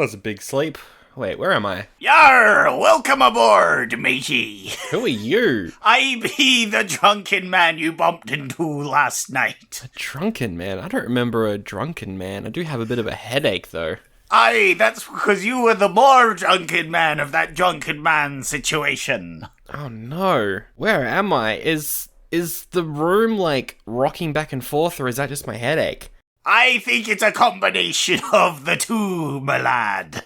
was a big sleep. Wait, where am I? Yar! Welcome aboard, matey. Who are you? I be the drunken man you bumped into last night. A drunken man? I don't remember a drunken man. I do have a bit of a headache, though. Aye, that's because you were the more drunken man of that drunken man situation. Oh no. Where am I? Is the room, like, rocking back and forth, or is that just my headache? I think it's a combination of the two, my lad.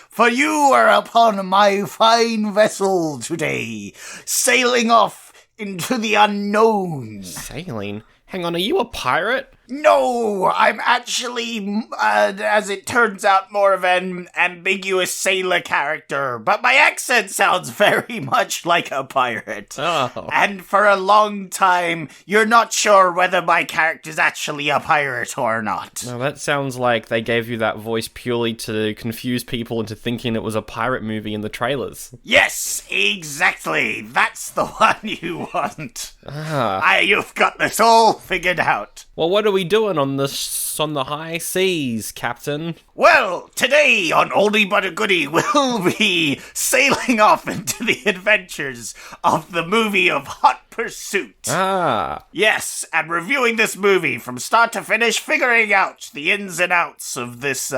For you are upon my fine vessel today, sailing off into the unknown. Sailing? Hang on, are you a pirate? No, I'm actually, as it turns out, more of an ambiguous sailor character, but my accent sounds very much like a pirate. Oh. And for a long time, you're not sure whether my character's actually a pirate or not. Now that sounds like they gave you that voice purely to confuse people into thinking it was a pirate movie in the trailers. Yes, exactly. That's the one you want. Ah. You've got this all figured out. Well, what are we doing on the high seas, Captain? Well, today on Oldie but a Goodie, we'll be sailing off into the adventures of the movie of Hot Pursuit. Ah. Yes, and reviewing this movie from start to finish, figuring out the ins and outs of this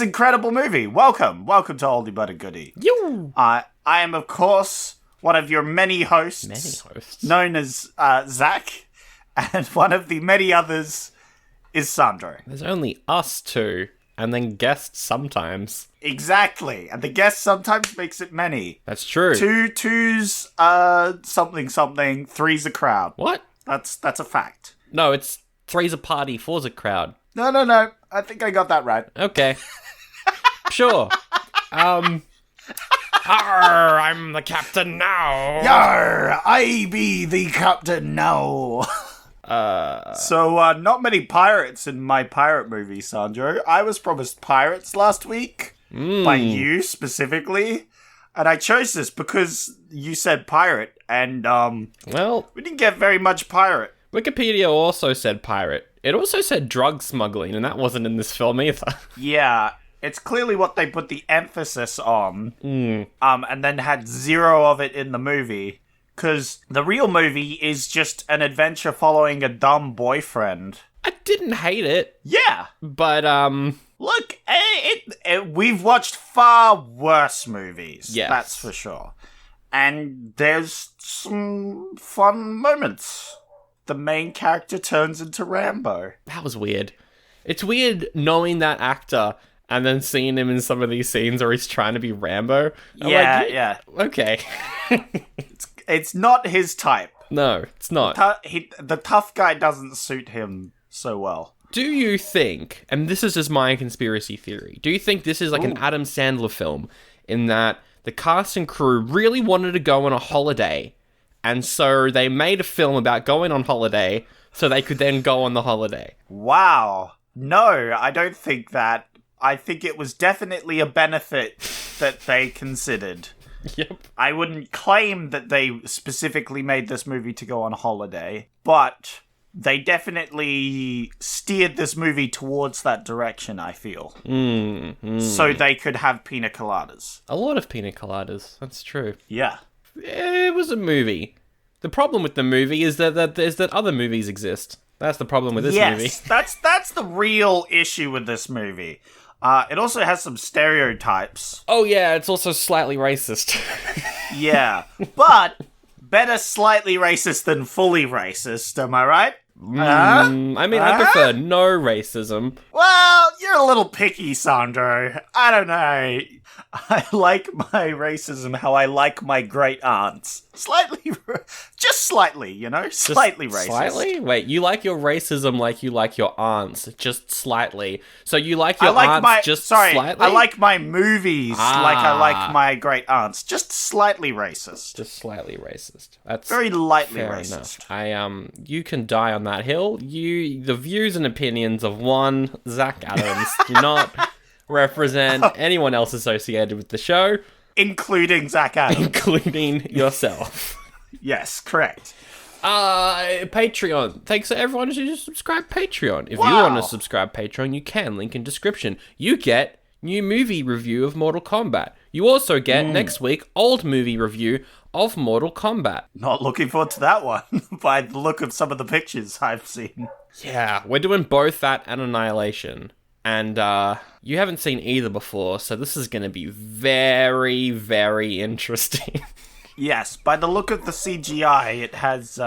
incredible movie. Welcome to Oldie but a Goodie. You. I am, of course, one of your many hosts. Known as Zach. And one of the many others is Sandro. There's only us two, and then guests sometimes. Exactly, and the guest sometimes makes it many. That's true. Two's something, three's a crowd. What? That's a fact. No, it's three's a party, four's a crowd. No. I think I got that right. Okay. Sure. Arr, I'm the captain now. Yar, I be the captain now. So, not many pirates in my pirate movie, Sandro. I was promised pirates last week, by you specifically, and I chose this because you said pirate, and, well, we didn't get very much pirate. Wikipedia also said pirate. It also said drug smuggling, and that wasn't in this film either. Yeah, it's clearly what they put the emphasis on, and then had zero of it in the movie. Because the real movie is just an adventure following a dumb boyfriend. I didn't hate it. Yeah. But, look, we've watched far worse movies. Yes. That's for sure. And there's some fun moments. The main character turns into Rambo. that was weird. It's weird knowing that actor and then seeing him in some of these scenes where he's trying to be Rambo. Yeah. Okay. It's not his type. No, it's not. The tough guy doesn't suit him so well. Do you think, and this is just my conspiracy theory, do you think this is like an Adam Sandler film in that the cast and crew really wanted to go on a holiday, and so they made a film about going on holiday so they could then go on the holiday? Wow. No, I don't think that. I think it was definitely a benefit that they considered. Yep. I wouldn't claim that they specifically made this movie to go on holiday, but they definitely steered this movie towards that direction, I feel. So they could have pina coladas. A lot of pina coladas. That's true. Yeah. It was a movie. The problem with the movie is that other movies exist. That's the problem with this movie. Yes, that's the real issue with this movie. It also has some stereotypes. Oh yeah, it's also slightly racist. Yeah, but better slightly racist than fully racist, am I right? I mean, I prefer no racism. Well, you're a little picky, Sandro. I don't know. I like my racism how I like my great aunts. Just slightly, you know? Slightly racist. Slightly? Wait, you like your racism like you like your aunts, just slightly. So you like your aunts slightly? I like my movies like I like my great aunts. Just slightly racist. Just slightly racist. That's very lightly fair racist. Enough. You can die on that hill. The views and opinions of one Zach Adams do not represent anyone else associated with the show. Including Zach Adams. Including yourself. Yes, correct. Patreon. Thanks to everyone who just subscribed Patreon. If you want to subscribe Patreon, you can. Link in description. You get new movie review of Mortal Kombat. You also get, next week, old movie review of Mortal Kombat. Not looking forward to that one, by the look of some of the pictures I've seen. Yeah, we're doing both that and Annihilation. And you haven't seen either before, so this is going to be very, very interesting. Yes, by the look of the CGI, it has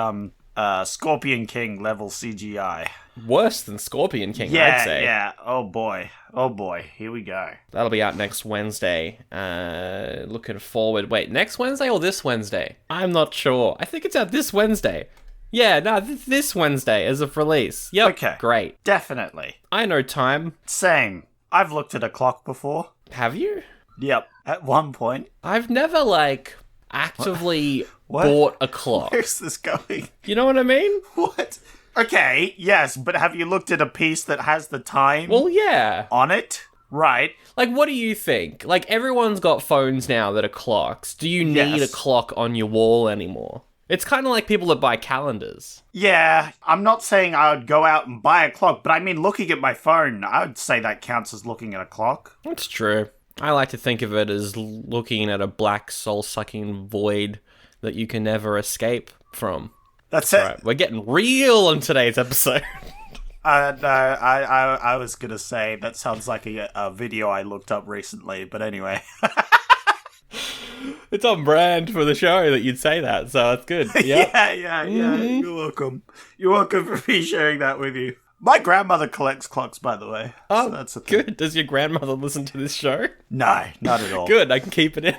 Scorpion King level CGI. Worse than Scorpion King, I'd say. Yeah. Oh boy. Here we go. That'll be out next Wednesday. Looking forward. Wait, next Wednesday or this Wednesday? I'm not sure. I think it's out this Wednesday. Yeah, no, this Wednesday as of release. Yep. Okay. Great. Definitely. I know time. Same. I've looked at a clock before. Have you? Yep. At one point. I've never, actively bought a clock. Where's this going? You know what I mean? What? Okay, yes, but have you looked at a piece that has the time Well, yeah. on it? Right. What do you think? Everyone's got phones now that are clocks. Do you need a clock on your wall anymore? It's kind of like people that buy calendars. Yeah, I'm not saying I would go out and buy a clock, but I mean, looking at my phone, I would say that counts as looking at a clock. That's true. I like to think of it as looking at a black soul-sucking void that you can never escape from. That's it. Right, we're getting real in today's episode. No, I was going to say, that sounds like a video I looked up recently, but anyway. It's on brand for the show that you'd say that, so that's good. Yep. Yeah. Mm-hmm. You're welcome. You're welcome for me sharing that with you. My grandmother collects clocks, by the way. Oh, so that's a thing. Good. Does your grandmother listen to this show? No, not at all. Good, I can keep it in.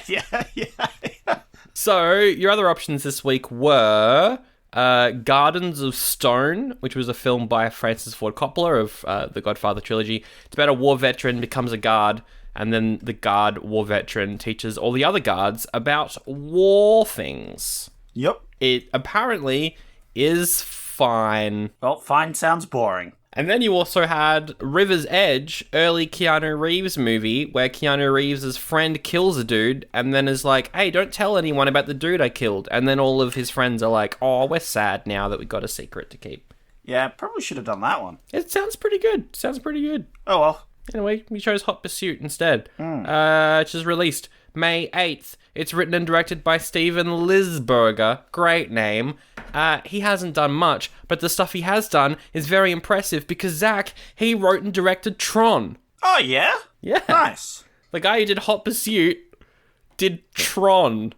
Yeah. So, your other options this week were Gardens of Stone, which was a film by Francis Ford Coppola of the Godfather trilogy. It's about a war veteran becomes a guard, and then the guard war veteran teaches all the other guards about war things. Yep. It apparently is fine. Well, fine sounds boring. And then you also had River's Edge, early Keanu Reeves movie, where Keanu Reeves' friend kills a dude and then is like, hey, don't tell anyone about the dude I killed. And then all of his friends are like, oh, we're sad now that we got a secret to keep. Yeah, probably should have done that one. It sounds pretty good. Oh, well. Anyway, we chose Hot Pursuit instead. Which is released May 8th. It's written and directed by Steven Lisberger. Great name. He hasn't done much, but the stuff he has done is very impressive because Zach, he wrote and directed Tron. Oh, yeah? Yeah. Nice. The guy who did Hot Pursuit did Tron.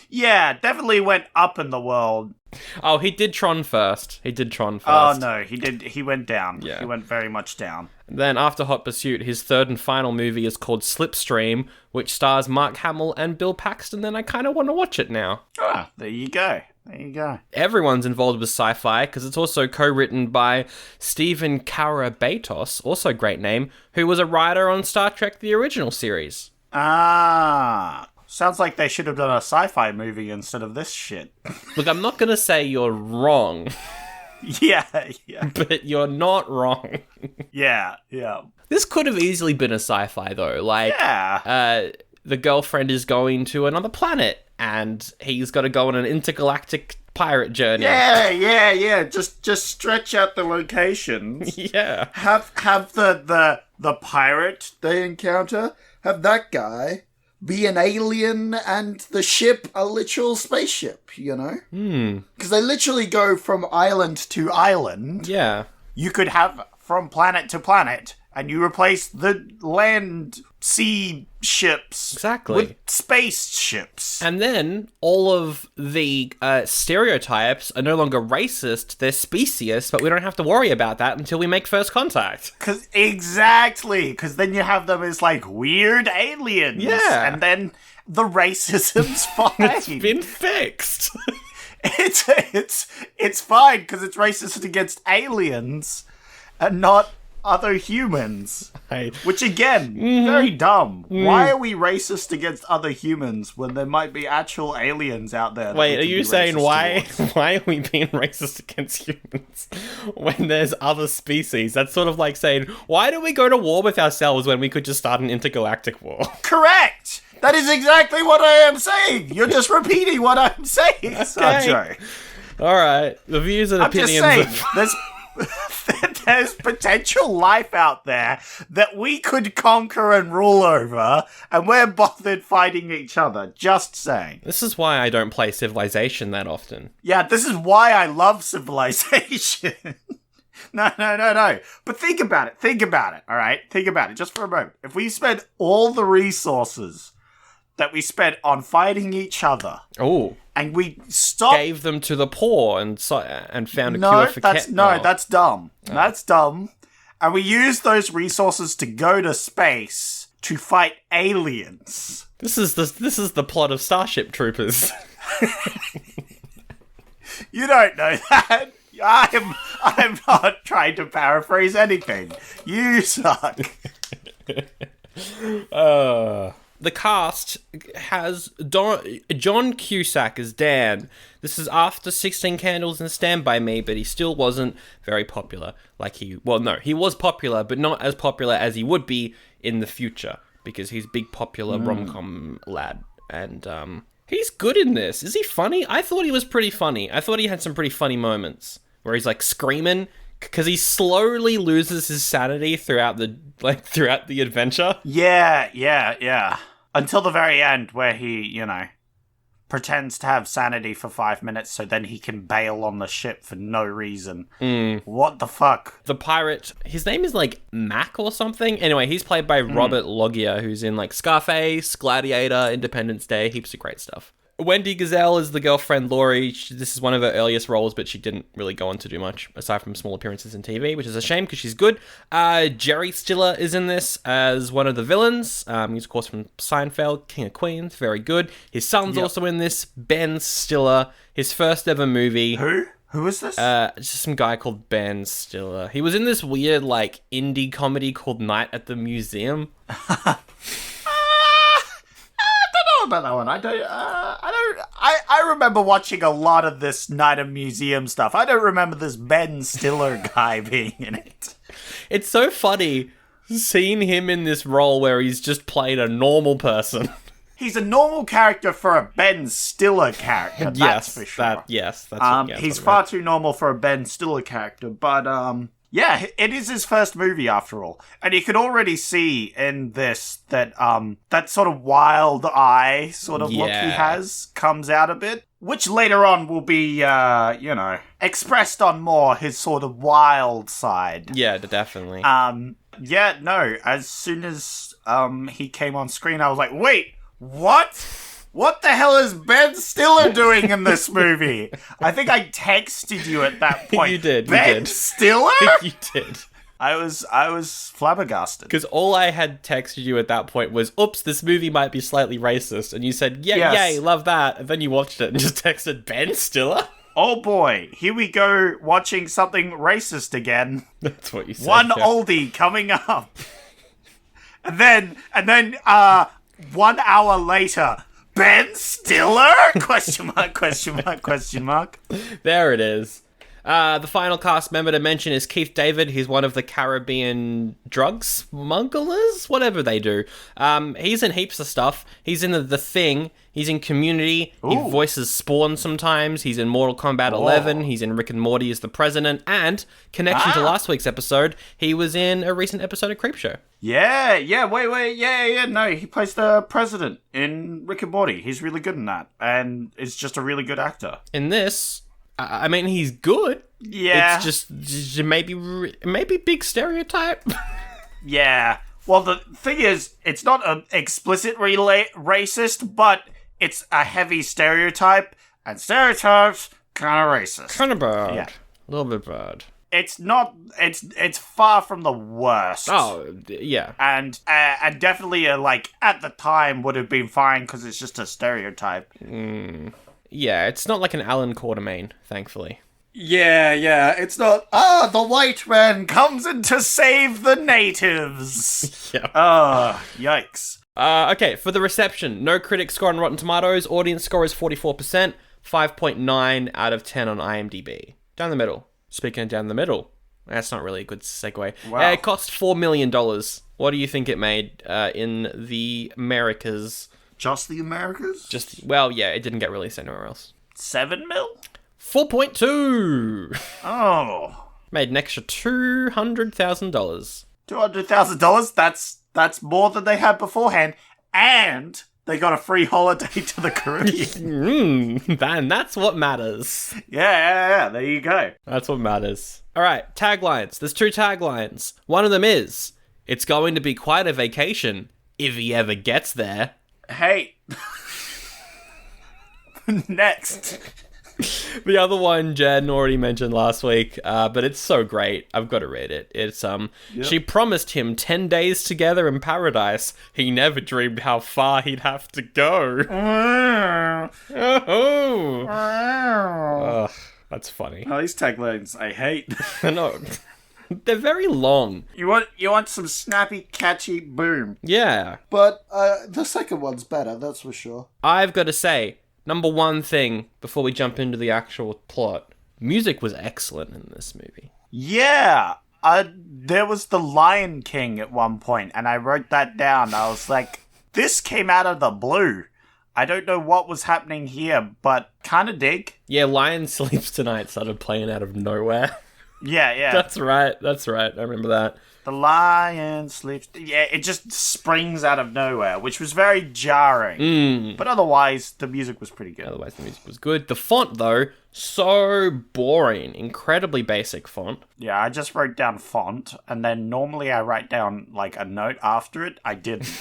Yeah, definitely went up in the world. Oh, he did Tron first. Oh, no, he went down. Yeah. He went very much down. Then after Hot Pursuit, his third and final movie is called Slipstream, which stars Mark Hamill and Bill Paxton, and I kind of want to watch it now. Ah, there you go. Everyone's involved with sci-fi, because it's also co-written by Stephen Karabatos, also a great name, who was a writer on Star Trek The Original Series. Ah, sounds like they should have done a sci-fi movie instead of this shit. Look, I'm not going to say you're wrong. Yeah. But you're not wrong. Yeah. This could have easily been a sci-fi, though. The girlfriend is going to another planet, and he's got to go on an intergalactic pirate journey. Yeah. Just stretch out the locations. Yeah. Have the pirate they encounter, have that guy be an alien and the ship a literal spaceship, you know? Because they literally go from island to island. Yeah. You could have from planet to planet, and you replace the land sea ships with space ships. And then all of the stereotypes are no longer racist, they're speciest, but we don't have to worry about that until we make first contact. Exactly, because then you have them as weird aliens. Yeah. And then the racism's fine. It's been fixed. It's fine because it's racist against aliens and not other humans. Which again, very dumb. Why are we racist against other humans when there might be actual aliens out there? Wait, are you saying why are we being racist against humans when there's other species? That's sort of like saying, why do we go to war with ourselves when we could just start an intergalactic war? Correct! That is exactly what I am saying! You're just repeating what I'm saying, Sanjay. Alright, the views and opinions I'm just saying, there's potential life out there that we could conquer and rule over, and we're bothered fighting each other. Just saying. This is why I don't play Civilization that often. Yeah, this is why I love Civilization. No. But think about it, all right? Think about it just for a moment. If we spend all the resources that we spent on fighting each other, and we gave them to the poor and found a cure for that's dumb. Oh. That's dumb. And we use those resources to go to space to fight aliens. This is the plot of Starship Troopers. You don't know that. I'm not trying to paraphrase anything. You suck. The cast has John Cusack as Dan. This is after 16 Candles and Stand By Me, but he still wasn't very popular. He was popular, but not as popular as he would be in the future, because he's a big popular rom-com lad. And he's good in this. Is he funny? I thought he was pretty funny. I thought he had some pretty funny moments where he's screaming, because he slowly loses his sanity throughout the adventure. Yeah. Until the very end, where he, pretends to have sanity for 5 minutes so then he can bail on the ship for no reason. What the fuck? The pirate, his name is Mac or something. Anyway, he's played by Robert Loggia, who's in Scarface, Gladiator, Independence Day, heaps of great stuff. Wendy Gazelle is the girlfriend Laurie. This is one of her earliest roles, but she didn't really go on to do much, aside from small appearances in TV, which is a shame because she's good. Jerry Stiller is in this as one of the villains. He's, of course, from Seinfeld, King of Queens, very good. His son's also in this, Ben Stiller, his first ever movie. Who? Who is this? Just some guy called Ben Stiller. He was in this weird, indie comedy called Night at the Museum. About that one. I remember watching a lot of this Night of Museum stuff. I don't remember this Ben Stiller guy being in it. It's so funny seeing him in this role where he's just played a normal person. He's a normal character for a Ben Stiller character. That's for sure. He's far too normal for a Ben Stiller character, but yeah, it is his first movie after all. And you can already see in this that that sort of wild eye sort of look he has comes out a bit. Which later on will be, expressed on more his sort of wild side. Yeah, definitely. As soon as he came on screen, I was like, wait, what? What the hell is Ben Stiller doing in this movie? I think I texted you at that point. You did. Ben Stiller? You did. I was flabbergasted. Because all I had texted you at that point was, oops, this movie might be slightly racist. And you said, yay, love that. And then you watched it and just texted Ben Stiller. Oh boy, here we go watching something racist again. That's what you said. One oldie coming up. And then 1 hour later, Ben Stiller? Question mark. There it is. The final cast member to mention is Keith David. He's one of the Caribbean drug smugglers, whatever they do. He's in heaps of stuff. He's in The Thing. He's in Community. Ooh. He voices Spawn sometimes. He's in Mortal Kombat 11. He's in Rick and Morty as the president. And, connection to last week's episode, he was in a recent episode of Creepshow. No, he plays the president in Rick and Morty. He's really good in that. And is just a really good actor. In this, I mean, he's good. Yeah. It's just maybe big stereotype. Yeah. Well, the thing is, it's not an explicitly racist, but it's a heavy stereotype, and stereotypes kind of racist. Kind of bad. Yeah. A little bit bad. It's not. It's far from the worst. Oh, yeah. And definitely, at the time, would have been fine because it's just a stereotype. Yeah, it's not like an Alan Quartermain, thankfully. Yeah, it's not, the white man comes in to save the natives. Yeah. Yikes. Okay, for the reception, no critic score on Rotten Tomatoes, audience score is 44%, 5.9 out of 10 on IMDb. Down the middle. Speaking of down the middle, that's not really a good segue. Wow. It cost $4 million. What do you think it made in the Americas? Just the Americas? It didn't get released anywhere else. 7 mil? 4.2. Oh. Made an extra $200,000. $200,000? That's more than they had beforehand. And they got a free holiday to the Caribbean. And that's what matters. Yeah. There you go. That's what matters. All right, taglines. There's 2 taglines. One of them is, it's going to be quite a vacation if he ever gets there. Hey. Next. The other one Jen already mentioned last week, but it's so great. I've got to read it. It's She promised him 10 days together in paradise. He never dreamed how far he'd have to go. Oh, that's funny. Oh, these taglines I hate. No, they're very long. You want some snappy, catchy boom. Yeah. But the second one's better, that's for sure. I've got to say, number one thing before we jump into the actual plot, music was excellent in this movie. Yeah. There was the Lion King at one point, and I wrote that down. I was like, this came out of the blue. I don't know what was happening here, but kind of dig. Yeah, Lion Sleeps Tonight started playing out of nowhere. Yeah. That's right. I remember that. The lion sleeps... Yeah, it just springs out of nowhere, which was very jarring. But otherwise, the music was pretty good. Otherwise, the music was good. The font, though, so boring. Incredibly basic font. Yeah, I just wrote down font, and then normally I write down, like, a note after it. I didn't.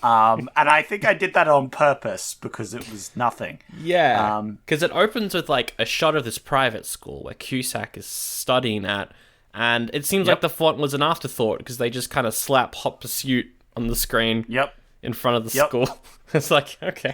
And I think I did that on purpose, because it was nothing. Yeah, because it opens with, like, a shot of this private school where Cusack is studying at, and it seems like the font was an afterthought, because they just kind of slap Hot Pursuit on the screen in front of the school. It's like, okay.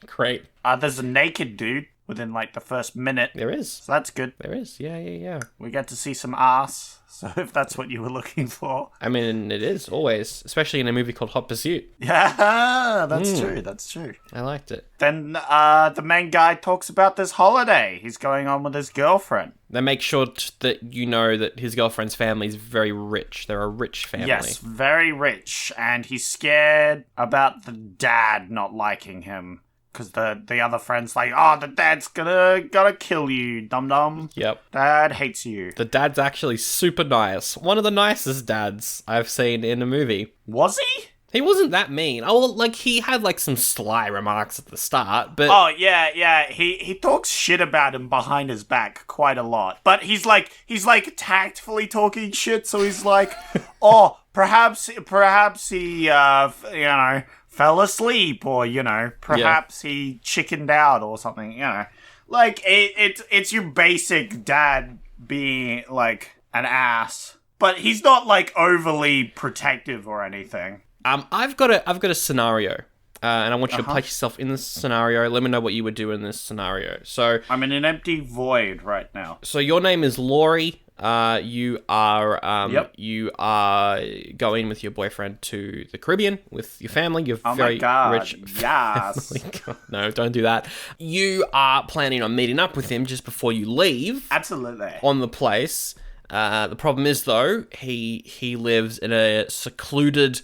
Great. There's a naked dude within, like, the first minute. There is. So that's good. There is, yeah. We get to see some ass, so if that's what you were looking for. I mean, it is, always. Especially in a movie called Hot Pursuit. Yeah, that's true. I liked it. Then the main guy talks about this holiday he's going on with his girlfriend. They make sure that you know that his girlfriend's family is very rich. They're a rich family. Yes, very rich. And he's scared about the dad not liking him. Because the other friend's like, oh, the dad's gonna kill you, dum-dum. Yep. Dad hates you. The dad's actually super nice. One of the nicest dads I've seen in a movie. Was he? He wasn't that mean. Oh, well, like, he had, like, some sly remarks at the start, but... Oh, yeah. He talks shit about him behind his back quite a lot. But he's tactfully talking shit, so he's like, oh, perhaps he, fell asleep, or, perhaps he chickened out or something, Like, it's your basic dad being, like, an ass. But he's not, like, overly protective or anything. I've got a scenario, and I want you to place yourself in this scenario. Let me know what you would do in this scenario. So I'm in an empty void right now. So your name is Laurie. You are going with your boyfriend to the Caribbean with your family. You're very rich. Yes. No, don't do that. You are planning on meeting up with him just before you leave. Absolutely. On the place. The problem is, though, he lives in a secluded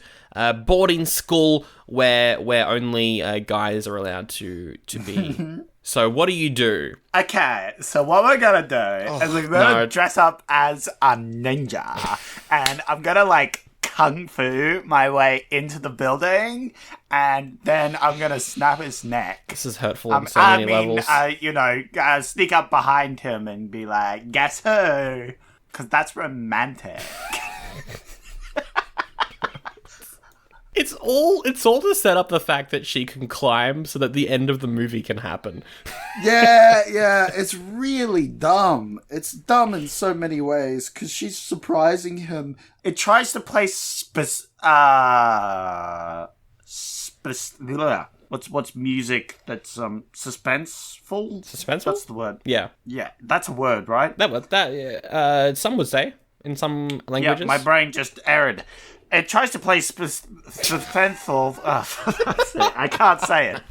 boarding school where only guys are allowed to be. So what do you do? Okay, so what we're gonna do is we're gonna dress up as a ninja, and I'm gonna, like, kung fu my way into the building, and then I'm gonna snap his neck. This is hurtful on so many levels. Sneak up behind him and be like, guess who? Because that's romantic. It's all to set up the fact that she can climb so that the end of the movie can happen. Yeah, it's really dumb. It's dumb in so many ways, because she's surprising him. It tries to play what's music that's suspenseful? Suspenseful? That's the word. Yeah. Yeah, that's a word, right? Some would say in some languages. Yeah, my brain just erred. It tries to play suspenseful. I can't say it.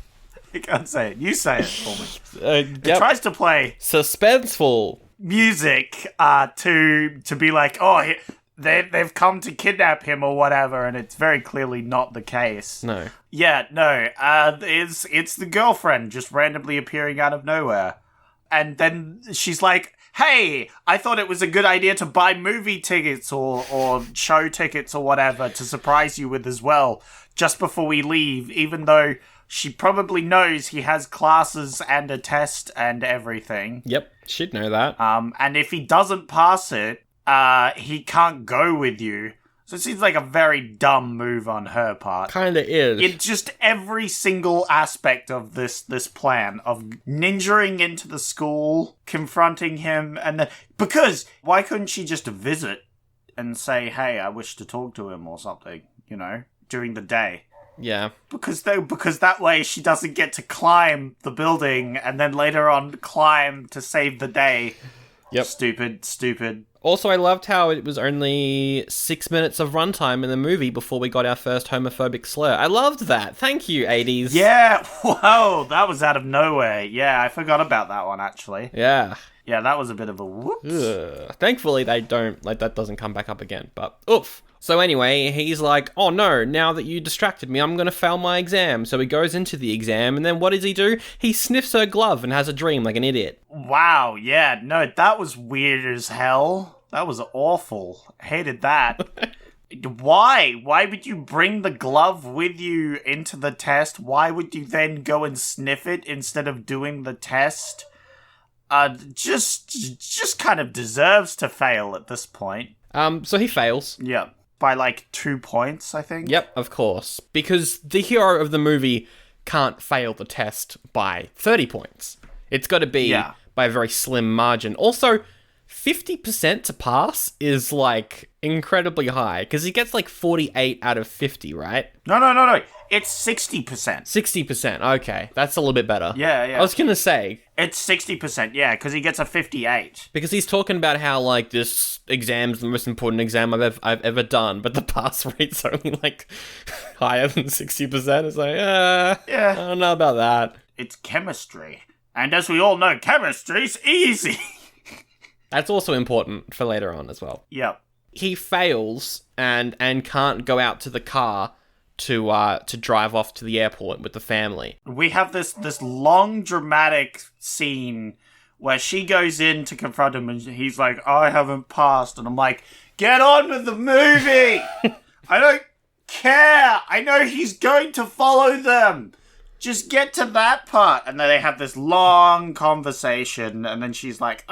You say it for me. It tries to play suspenseful music to be like, oh, they've come to kidnap him or whatever, and it's very clearly not the case. No. Yeah, no. It's the girlfriend just randomly appearing out of nowhere, and then she's like, hey, I thought it was a good idea to buy movie tickets or show tickets or whatever to surprise you with as well, just before we leave, even though she probably knows he has classes and a test and everything. Yep, she'd know that. And if he doesn't pass it, he can't go with you. So it seems like a very dumb move on her part. Kinda is. In just every single aspect of this plan of ninjaing into the school, confronting him, and then... Because why couldn't she just visit and say, hey, I wish to talk to him or something, during the day? Yeah. Because that way she doesn't get to climb the building and then later on climb to save the day. Yep. Stupid. Also, I loved how it was only 6 minutes of runtime in the movie before we got our first homophobic slur. I loved that. Thank you, 80s. Yeah, whoa, that was out of nowhere. Yeah, I forgot about that one, actually. Yeah. Yeah, that was a bit of a whoops. Ugh. Thankfully, that doesn't come back up again, but oof. So anyway, he's like, oh no, now that you distracted me, I'm going to fail my exam. So he goes into the exam, and then what does he do? He sniffs her glove and has a dream like an idiot. Wow, yeah, no, that was weird as hell. That was awful. Hated that. Why? Why would you bring the glove with you into the test? Why would you then go and sniff it instead of doing the test? Just kind of deserves to fail at this point. So he fails. Yeah. By like 2 points, I think. Yep, of course. Because the hero of the movie can't fail the test by 30 points. It's got to be by a very slim margin. Also, 50% to pass is like incredibly high because he gets like 48 out of 50, right? No. It's 60%. 60%. Okay, that's a little bit better. Yeah. I was going to say. It's 60%, yeah, because he gets a 58. Because he's talking about how, like, this exam's the most important exam I've ever done, but the pass rate's only, like, higher than 60%. It's like, I don't know about that. It's chemistry. And as we all know, chemistry's easy. That's also important for later on as well. Yep. He fails and can't go out to the car to drive off to the airport with the family. We have this long dramatic scene where she goes in to confront him and he's like, I haven't passed. And I'm like, get on with the movie. I don't care. I know he's going to follow them. Just get to that part. And then they have this long conversation. And then she's like,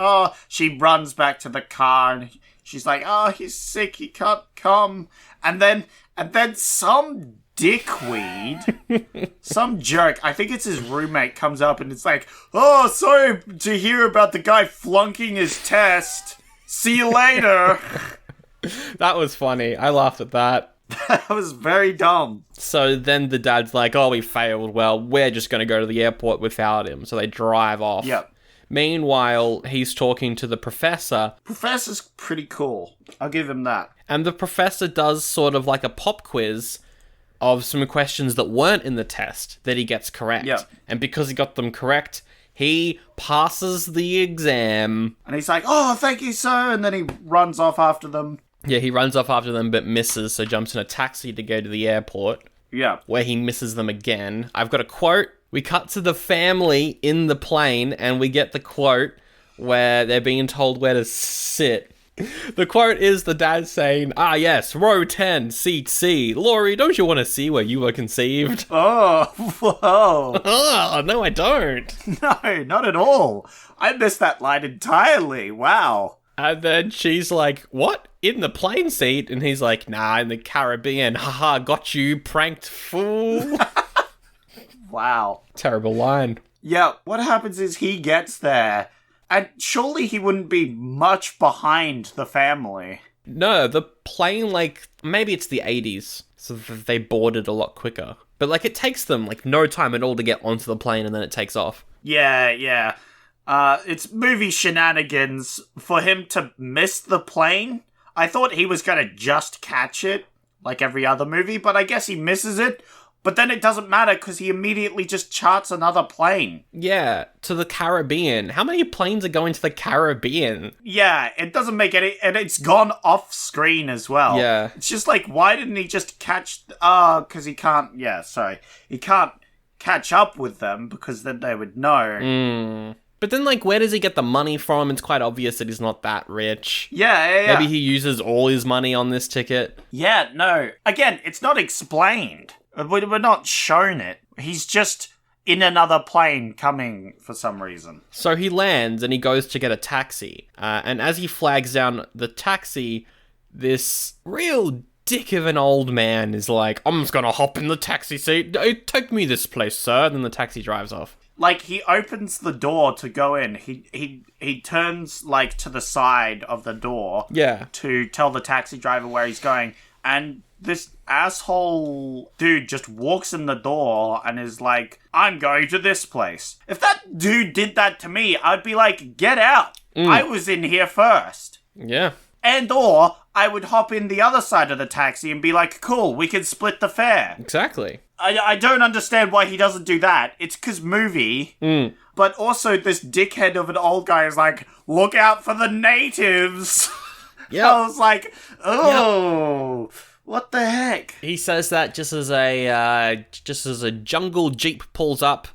she runs back to the car and she's like, he's sick. He can't come. And then some dickweed, some jerk, I think it's his roommate, comes up and it's like, sorry to hear about the guy flunking his test. See you later. That was funny. I laughed at that. That was very dumb. So then the dad's like, we failed. Well, we're just going to go to the airport without him. So they drive off. Yep. Meanwhile, he's talking to the professor. Professor's pretty cool. I'll give him that. And the professor does sort of like a pop quiz of some questions that weren't in the test that he gets correct. Yep. And because he got them correct, he passes the exam. And he's like, thank you, sir. And then he runs off after them. Yeah, he runs off after them but misses, so jumps in a taxi to go to the airport. Yeah. Where he misses them again. I've got a quote. We cut to the family in the plane, and we get the quote where they're being told where to sit. The quote is the dad saying, yes, row 10, seat C. Laurie, don't you want to see where you were conceived? Oh, whoa. Oh, no, I don't. No, not at all. I missed that line entirely. Wow. And then she's like, what? In the plane seat? And he's like, nah, in the Caribbean. Haha, got you, pranked fool. Wow. Terrible line. Yeah, what happens is he gets there, and surely he wouldn't be much behind the family. No, the plane, maybe it's the 80s, so they boarded a lot quicker. But, it takes them, no time at all to get onto the plane, and then it takes off. Yeah. It's movie shenanigans for him to miss the plane. I thought he was gonna just catch it, like every other movie, but I guess he misses it. But then it doesn't matter because he immediately just charts another plane. Yeah, to the Caribbean. How many planes are going to the Caribbean? Yeah, it doesn't make any... And it's gone off screen as well. Yeah. It's just why didn't he just catch... because he can't... Yeah, sorry. He can't catch up with them because then they would know. But then, like, where does he get the money from? It's quite obvious that he's not that rich. Yeah. Maybe he uses all his money on this ticket. Yeah, no. Again, it's not explained. We're not shown it. He's just in another plane coming for some reason. So he lands and he goes to get a taxi. And as he flags down the taxi, this real dick of an old man is like, I'm just gonna hop in the taxi seat. Take me this place, sir. And then the taxi drives off. Like, he opens the door to go in. He turns, like, to the side of the door. Yeah. To tell the taxi driver where he's going. And this asshole dude just walks in the door and is like, I'm going to this place. If that dude did that to me, I'd be like, get out. I was in here first. Yeah. And or I would hop in the other side of the taxi and be like, cool, we can split the fare. Exactly. I don't understand why he doesn't do that. It's because movie. But also this dickhead of an old guy is like, look out for the natives. Yeah. I was like, oh, what the heck? He says that just as a jungle jeep pulls up,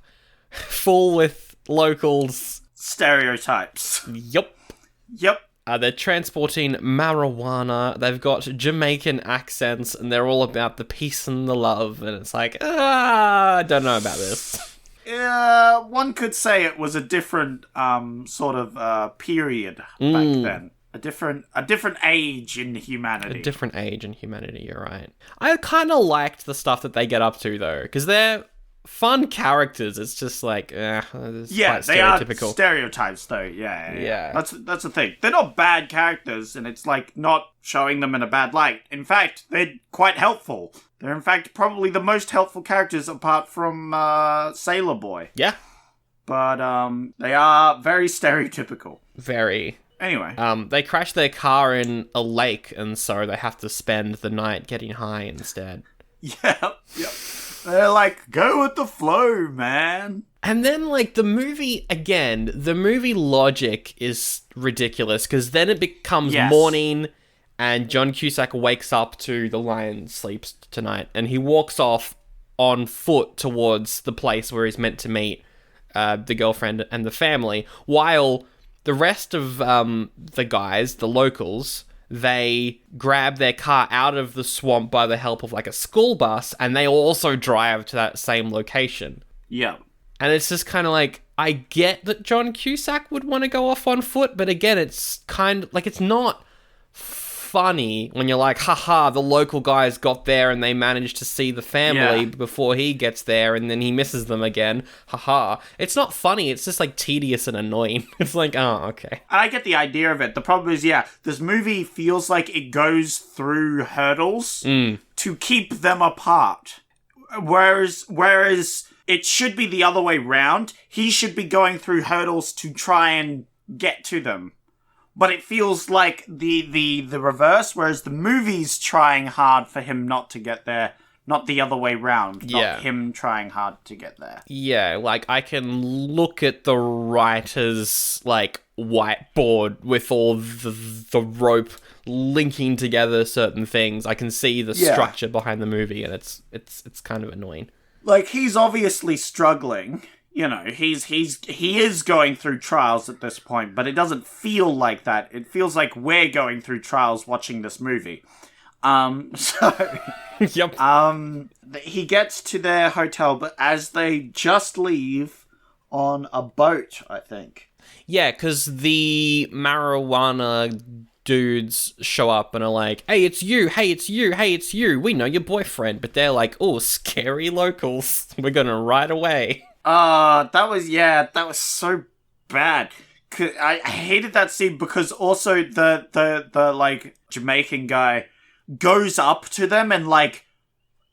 full with locals. Stereotypes. Yep. They're transporting marijuana. They've got Jamaican accents, and they're all about the peace and the love. And it's like, I don't know about this. One could say it was a different sort of period back then. A different age in humanity. A different age in humanity, you're right. I kind of liked the stuff that they get up to, though, because they're fun characters. It's just like, it's quite stereotypical. They are stereotypes, though. Yeah. That's the thing. They're not bad characters, and it's like not showing them in a bad light. In fact, they're quite helpful. They're in fact probably the most helpful characters apart from Sailor Boy. Yeah. But they are very stereotypical. Very. Anyway. They crash their car in a lake, and so they have to spend the night getting high instead. Yep. They're like, go with the flow, man. And then, like, the movie logic is ridiculous, because then it becomes morning, and John Cusack wakes up to the lion sleeps tonight, and he walks off on foot towards the place where he's meant to meet the girlfriend and the family, while the rest of the guys, the locals, they grab their car out of the swamp by the help of, like, a school bus, and they also drive to that same location. Yeah. And it's just kind of like, I get that John Cusack would want to go off on foot, but again, it's kind of, like, it's not funny when you're like, haha, the local guys got there and they managed to see the family before he gets there, and then he misses them again. Haha. It's not funny, it's just, like, tedious and annoying. It's like, oh, okay. I get the idea of it. The problem is, this movie feels like it goes through hurdles to keep them apart. Whereas it should be the other way round. He should be going through hurdles to try and get to them. But it feels like the reverse, whereas the movie's trying hard for him not to get there, not the other way round. Not him trying hard to get there. Yeah, like, I can look at the writer's, like, whiteboard with all the rope linking together certain things. I can see the structure behind the movie, and it's kind of annoying. Like, he's obviously struggling. You know, he is going through trials at this point, but it doesn't feel like that. It feels like we're going through trials watching this movie. Yep. He gets to their hotel, but as they just leave on a boat, I think. Yeah, because the marijuana dudes show up and are like, hey, it's you, we know your boyfriend. But they're like, oh, scary locals. We're gonna ride away. That was so bad. I hated that scene because also the like Jamaican guy goes up to them and like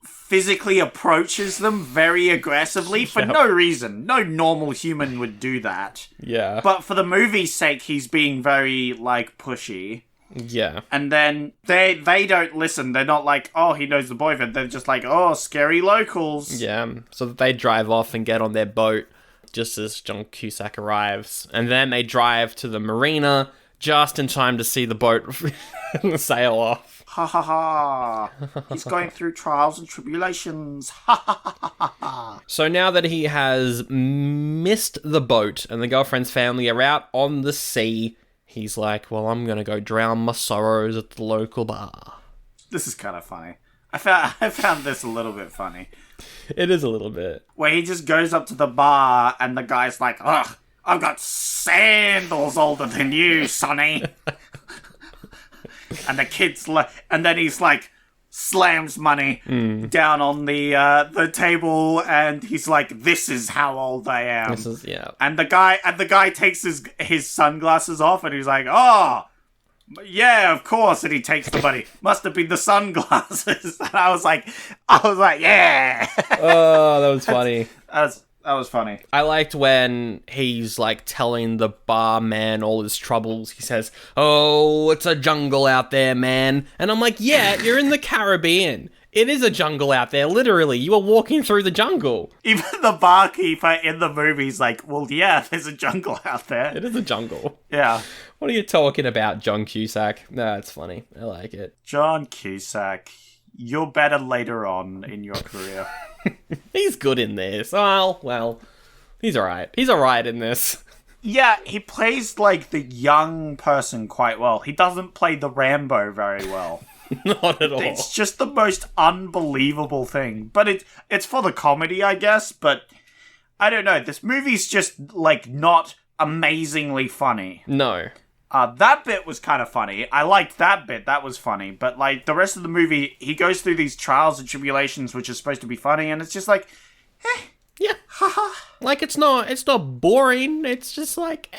physically approaches them very aggressively for no reason. No normal human would do that. Yeah. But for the movie's sake, he's being very like pushy. Yeah. And then they don't listen. They're not like, oh, he knows the boyfriend. They're just like, oh, scary locals. Yeah. So they drive off and get on their boat just as John Cusack arrives. And then they drive to the marina just in time to see the boat sail off. Ha ha ha. He's going through trials and tribulations. Ha ha ha ha ha. So now that he has missed the boat and the girlfriend's family are out on the sea, he's like, well, I'm going to go drown my sorrows at the local bar. This is kind of funny. I found this a little bit funny. It is a little bit. Where he just goes up to the bar and the guy's like, ugh, I've got sandals older than you, sonny. And the kid's and then he's like, slams money down on the table, and he's like, this is how old I am. This is, yeah. And the guy takes his sunglasses off, and he's like, oh, yeah, of course. And he takes the money. Must have been the sunglasses. And I was like, yeah. Oh, that was funny. That was funny. I liked when he's like telling the barman all his troubles. He says, oh, it's a jungle out there, man. And I'm like, yeah, you're in the Caribbean. It is a jungle out there, literally. You are walking through the jungle. Even the barkeeper in the movie's like, well, yeah, there's a jungle out there. It is a jungle. Yeah. What are you talking about, John Cusack? No, it's funny. I like it. John Cusack, you're better later on in your career. He's good in this. Well, he's alright. He's alright in this. Yeah, he plays, like, the young person quite well. He doesn't play the Rambo very well. Not at all. It's just the most unbelievable thing. But it's for the comedy, I guess, but I don't know. This movie's just, like, not amazingly funny. No. That bit was kind of funny. I liked that bit. That was funny. But, like, the rest of the movie, he goes through these trials and tribulations, which is supposed to be funny, and it's just like, yeah. Like, it's not boring. It's just like,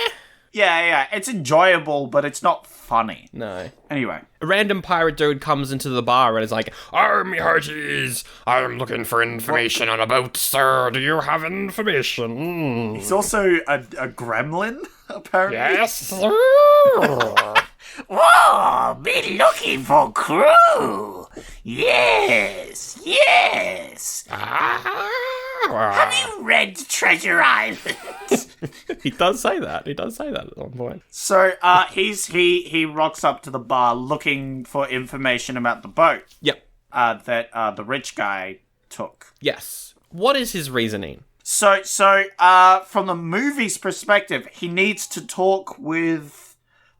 Yeah. It's enjoyable, but it's not funny. No. Anyway. A random pirate dude comes into the bar and is like, oh, me hearties, I'm looking for information on a boat, sir. Do you have information? He's also a gremlin, apparently. Yes, sir. Whoa, be looking for crew. Yes. Have you read Treasure Island? He does say that at one point. So, he rocks up to the bar looking for information about the boat. Yep. That the rich guy took. Yes. What is his reasoning? So, from the movie's perspective, he needs to talk with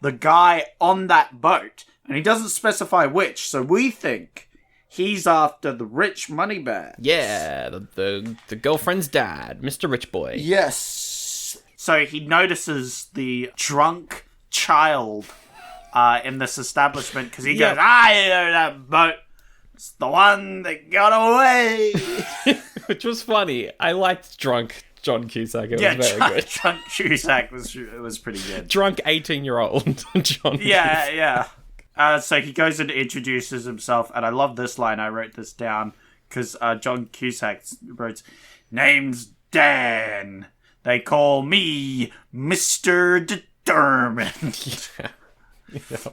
the guy on that boat, and he doesn't specify which, so we think he's after the rich money bag. Yeah, the girlfriend's dad, Mr. Rich Boy. Yes. So he notices the drunk child in this establishment, because he goes, I know that boat. It's the one that got away. Which was funny. I liked drunk John Cusack. It was very good. Drunk Cusack was pretty good. Drunk 18-year-old John Cusack. Yeah. So he goes and introduces himself, and I love this line. I wrote this down because John Cusack wrote, name's Dan. They call me Mr. Determined. Yeah.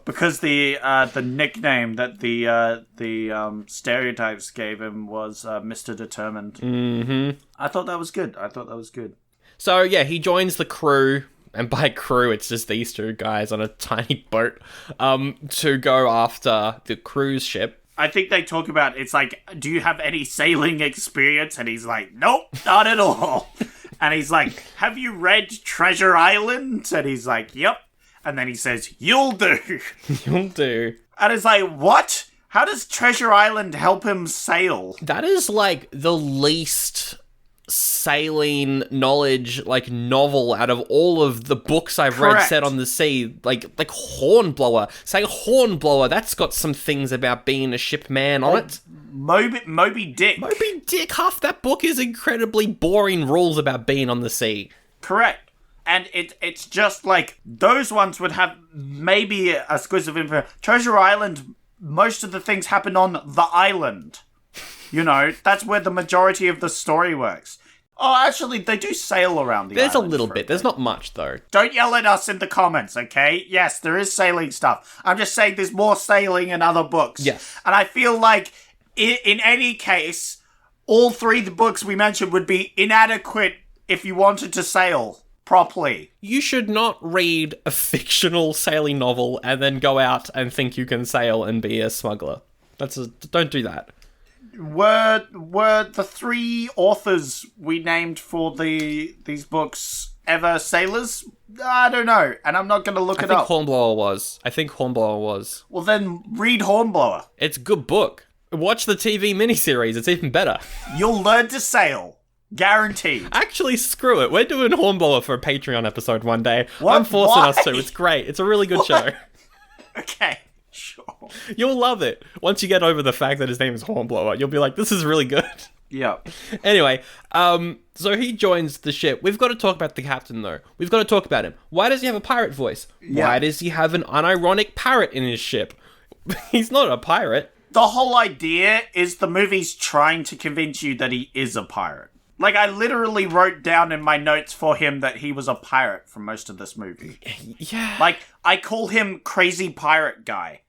Because the nickname that the stereotypes gave him was Mr. Determined. Mm-hmm. I thought that was good. So yeah, he joins the crew. And by crew, it's just these two guys on a tiny boat to go after the cruise ship. I think they talk about, it's like, do you have any sailing experience? And he's like, nope, not at all. And he's like, have you read Treasure Island? And he's like, yep. And then he says, you'll do. You'll do. And it's like, what? How does Treasure Island help him sail? That is like the least sailing knowledge novel out of all of the books I've read set on the sea. Like Hornblower. Say Hornblower, that's got some things about being a ship man on it. Moby Dick. Moby Dick, half that book is incredibly boring rules about being on the sea. Correct. And it's just like, those ones would have maybe a squiz of info. Treasure Island, most of the things happen on the island. You know, that's where the majority of the story works. Oh, actually, they do sail around the island. There's a little bit. There's not much, though. Don't yell at us in the comments, okay? Yes, there is sailing stuff. I'm just saying there's more sailing in other books. Yes. And I feel like, in any case, all three of the books we mentioned would be inadequate if you wanted to sail properly. You should not read a fictional sailing novel and then go out and think you can sail and be a smuggler. Don't do that. Were the 3 authors we named for these books ever sailors? I don't know, and I'm not going to look it up. I think Hornblower was. Well, then read Hornblower. It's a good book. Watch the TV miniseries. It's even better. You'll learn to sail. Guaranteed. Actually, screw it. We're doing Hornblower for a Patreon episode one day. What? I'm forcing us to. It's great. It's a really good show. Okay. Sure. You'll love it. Once you get over the fact that his name is Hornblower, you'll be like, this is really good. Yeah. Anyway, so he joins the ship. We've got to talk about the captain, though. We've got to talk about him. Why does he have a pirate voice? Yeah. Why does he have an unironic parrot in his ship? He's not a pirate. The whole idea is the movie's trying to convince you that he is a pirate. Like, I literally wrote down in my notes for him that he was a pirate for most of this movie. Yeah. Like, I call him Crazy Pirate Guy.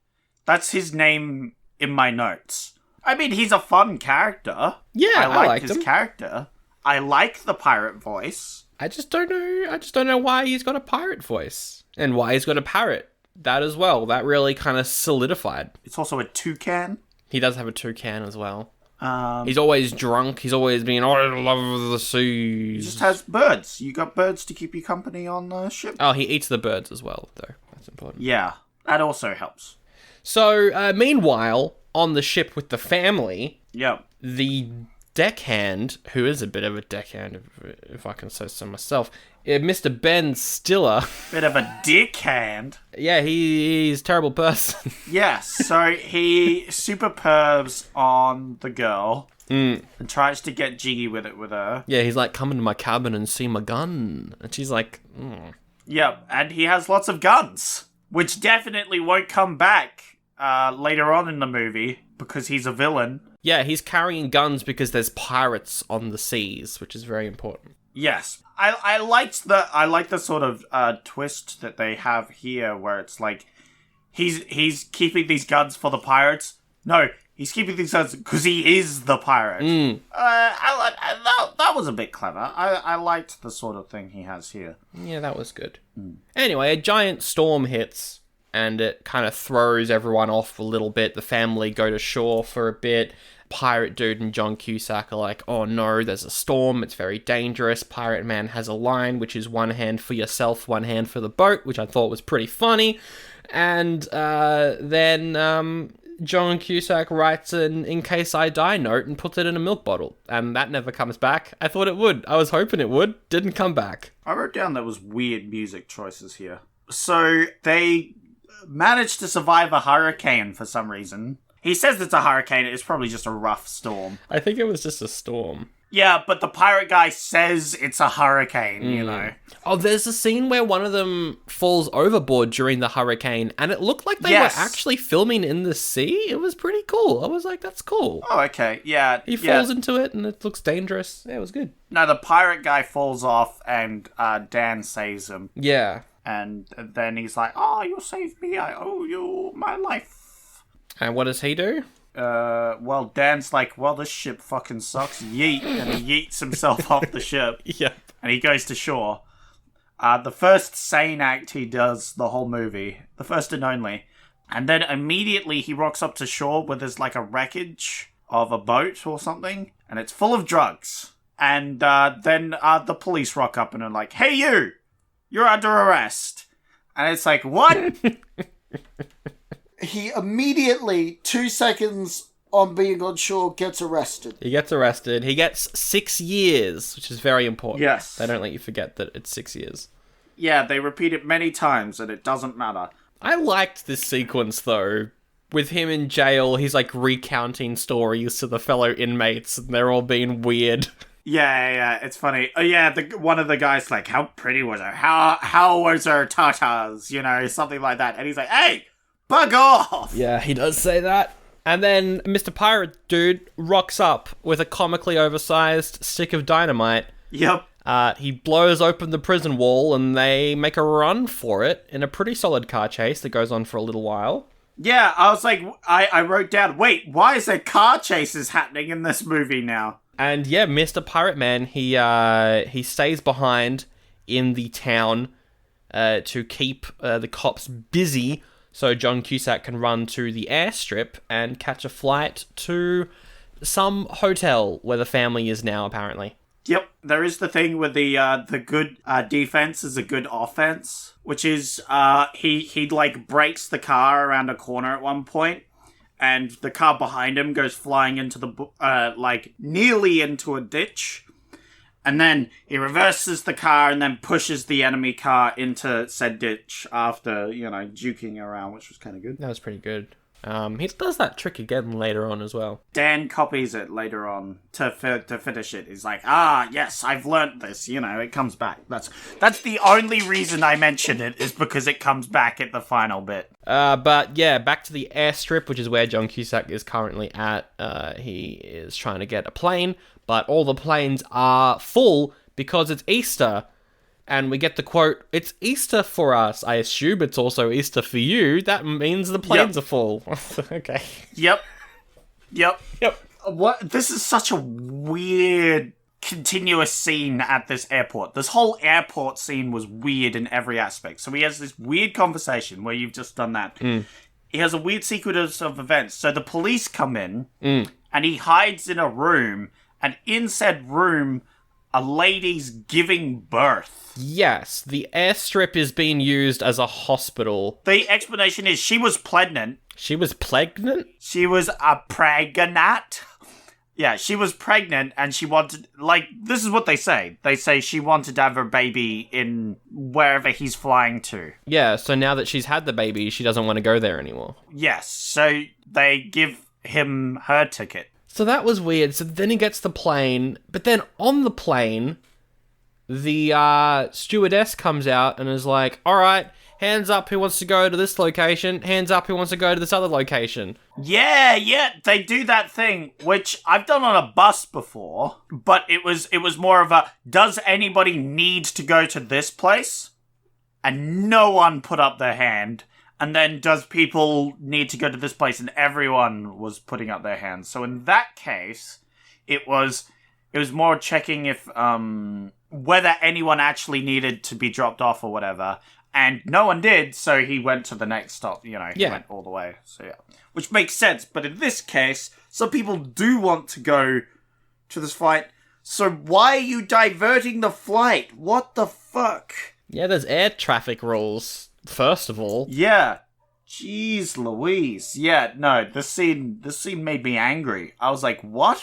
That's his name in my notes. I mean, he's a fun character. Yeah, I like his character. I like the pirate voice. I just don't know why he's got a pirate voice. And why he's got a parrot. That as well. That really kind of solidified. It's also a toucan. He does have a toucan as well. He's always drunk. He's always been, I love the seas. He just has birds. You got birds to keep you company on the ship. Oh, he eats the birds as well, though. That's important. Yeah, that also helps. So, meanwhile, on the ship with the family, yep, the deckhand, who is a bit of a deckhand, if I can say so myself, Mr. Ben Stiller. Bit of a dickhand. Yeah, he's a terrible person. Yes, so he super pervs on the girl and tries to get jiggy with her. Yeah, he's like, come into my cabin and see my gun. And she's like, Yep, and he has lots of guns, which definitely won't come back later on in the movie because he's a villain. Yeah, he's carrying guns because there's pirates on the seas, which is very important. Yes. I like the sort of twist that they have here where it's like he's keeping these guns for the pirates. No, he's keeping these guns because he is the pirate. That was a bit clever. I liked the sort of thing he has here. Yeah, that was good. Anyway, a giant storm hits and it kind of throws everyone off a little bit. The family go to shore for a bit. Pirate Dude and John Cusack are like, oh no, there's a storm, it's very dangerous. Pirate Man has a line, which is one hand for yourself, one hand for the boat, which I thought was pretty funny. And then John Cusack writes an in case I die note and puts it in a milk bottle. And that never comes back. I thought it would. I was hoping it would. Didn't come back. I wrote down there was weird music choices here. So they managed to survive a hurricane for some reason. He says it's a hurricane. It's probably just a rough storm. I think it was just a storm. Yeah, but the pirate guy says it's a hurricane, you know. Oh, there's a scene where one of them falls overboard during the hurricane, and it looked like they were actually filming in the sea. It was pretty cool. I was like, that's cool. Oh, okay. Yeah. He falls into it, and it looks dangerous. Yeah, it was good. No, the pirate guy falls off, and Dan saves him. Yeah. And then he's like, oh, you saved me. I owe you my life. And what does he do? Well, Dan's like, well, this ship fucking sucks. Yeet. And he yeets himself off the ship. Yep. And he goes to shore. The first sane act he does the whole movie. The first and only. And then immediately he rocks up to shore where there's like a wreckage of a boat or something. And it's full of drugs. And then the police rock up and are like, hey, you're under arrest. And it's like, what? He immediately, 2 seconds on being on shore, gets arrested. He gets arrested. He gets 6 years, which is very important. Yes. They don't let you forget that it's 6 years. Yeah, they repeat it many times and it doesn't matter. I liked this sequence, though. With him in jail, he's like recounting stories to the fellow inmates and they're all being weird. Yeah, it's funny. Oh yeah, one of the guys like, how pretty was her? How was her tatas? You know, something like that. And he's like, hey! Bug off! Yeah, he does say that. And then Mr. Pirate Dude rocks up with a comically oversized stick of dynamite. Yep. He blows open the prison wall and they make a run for it in a pretty solid car chase that goes on for a little while. Yeah, I was like, I wrote down, wait, why is there car chases happening in this movie now? And yeah, Mr. Pirate Man, he stays behind in the town to keep the cops busy so John Cusack can run to the airstrip and catch a flight to some hotel where the family is now, apparently. Yep, there is the thing with the good defense is a good offense, which is he like breaks the car around a corner at one point, and the car behind him goes flying into the like nearly into a ditch, and then he reverses the car and then pushes the enemy car into said ditch after juking around, which was kind of good. That was pretty good. He does that trick again later on as well. Dan copies it later on to finish it. He's like, yes, I've learnt this. It comes back. That's the only reason I mention it, is because it comes back at the final bit. But yeah, back to the airstrip, which is where John Cusack is currently at. He is trying to get a plane, but all the planes are full because it's Easter. And we get the quote, "It's Easter for us. I assume it's also Easter for you. That means the planes are full." Okay. Yep. What? This is such a weird, continuous scene at this airport. This whole airport scene was weird in every aspect. So he has this weird conversation where you've just done that. He has a weird sequence of events. So the police come in, and he hides in a room, and in said room, a lady's giving birth. Yes, the airstrip is being used as a hospital. The explanation is she was pregnant. She was pregnant? She was pregnant. Yeah, she was pregnant and she wanted, this is what they say. They say she wanted to have her baby in wherever he's flying to. Yeah, so now that she's had the baby, she doesn't want to go there anymore. Yes, so they give him her ticket. So that was weird. So then he gets the plane, but then on the plane, the stewardess comes out and is like, "All right, hands up who wants to go to this location, hands up who wants to go to this other location." Yeah, they do that thing, which I've done on a bus before, but it was more of a, does anybody need to go to this place? And no one put up their hand. And then, does people need to go to this place? And everyone was putting up their hands. So in that case, it was more checking if whether anyone actually needed to be dropped off or whatever. And no one did, so he went to the next stop. He went all the way. So yeah, which makes sense. But in this case, some people do want to go to this flight. So why are you diverting the flight? What the fuck? Yeah, there's air traffic rules. First of all. Yeah. Jeez Louise. Yeah, no, this scene made me angry. I was like, what?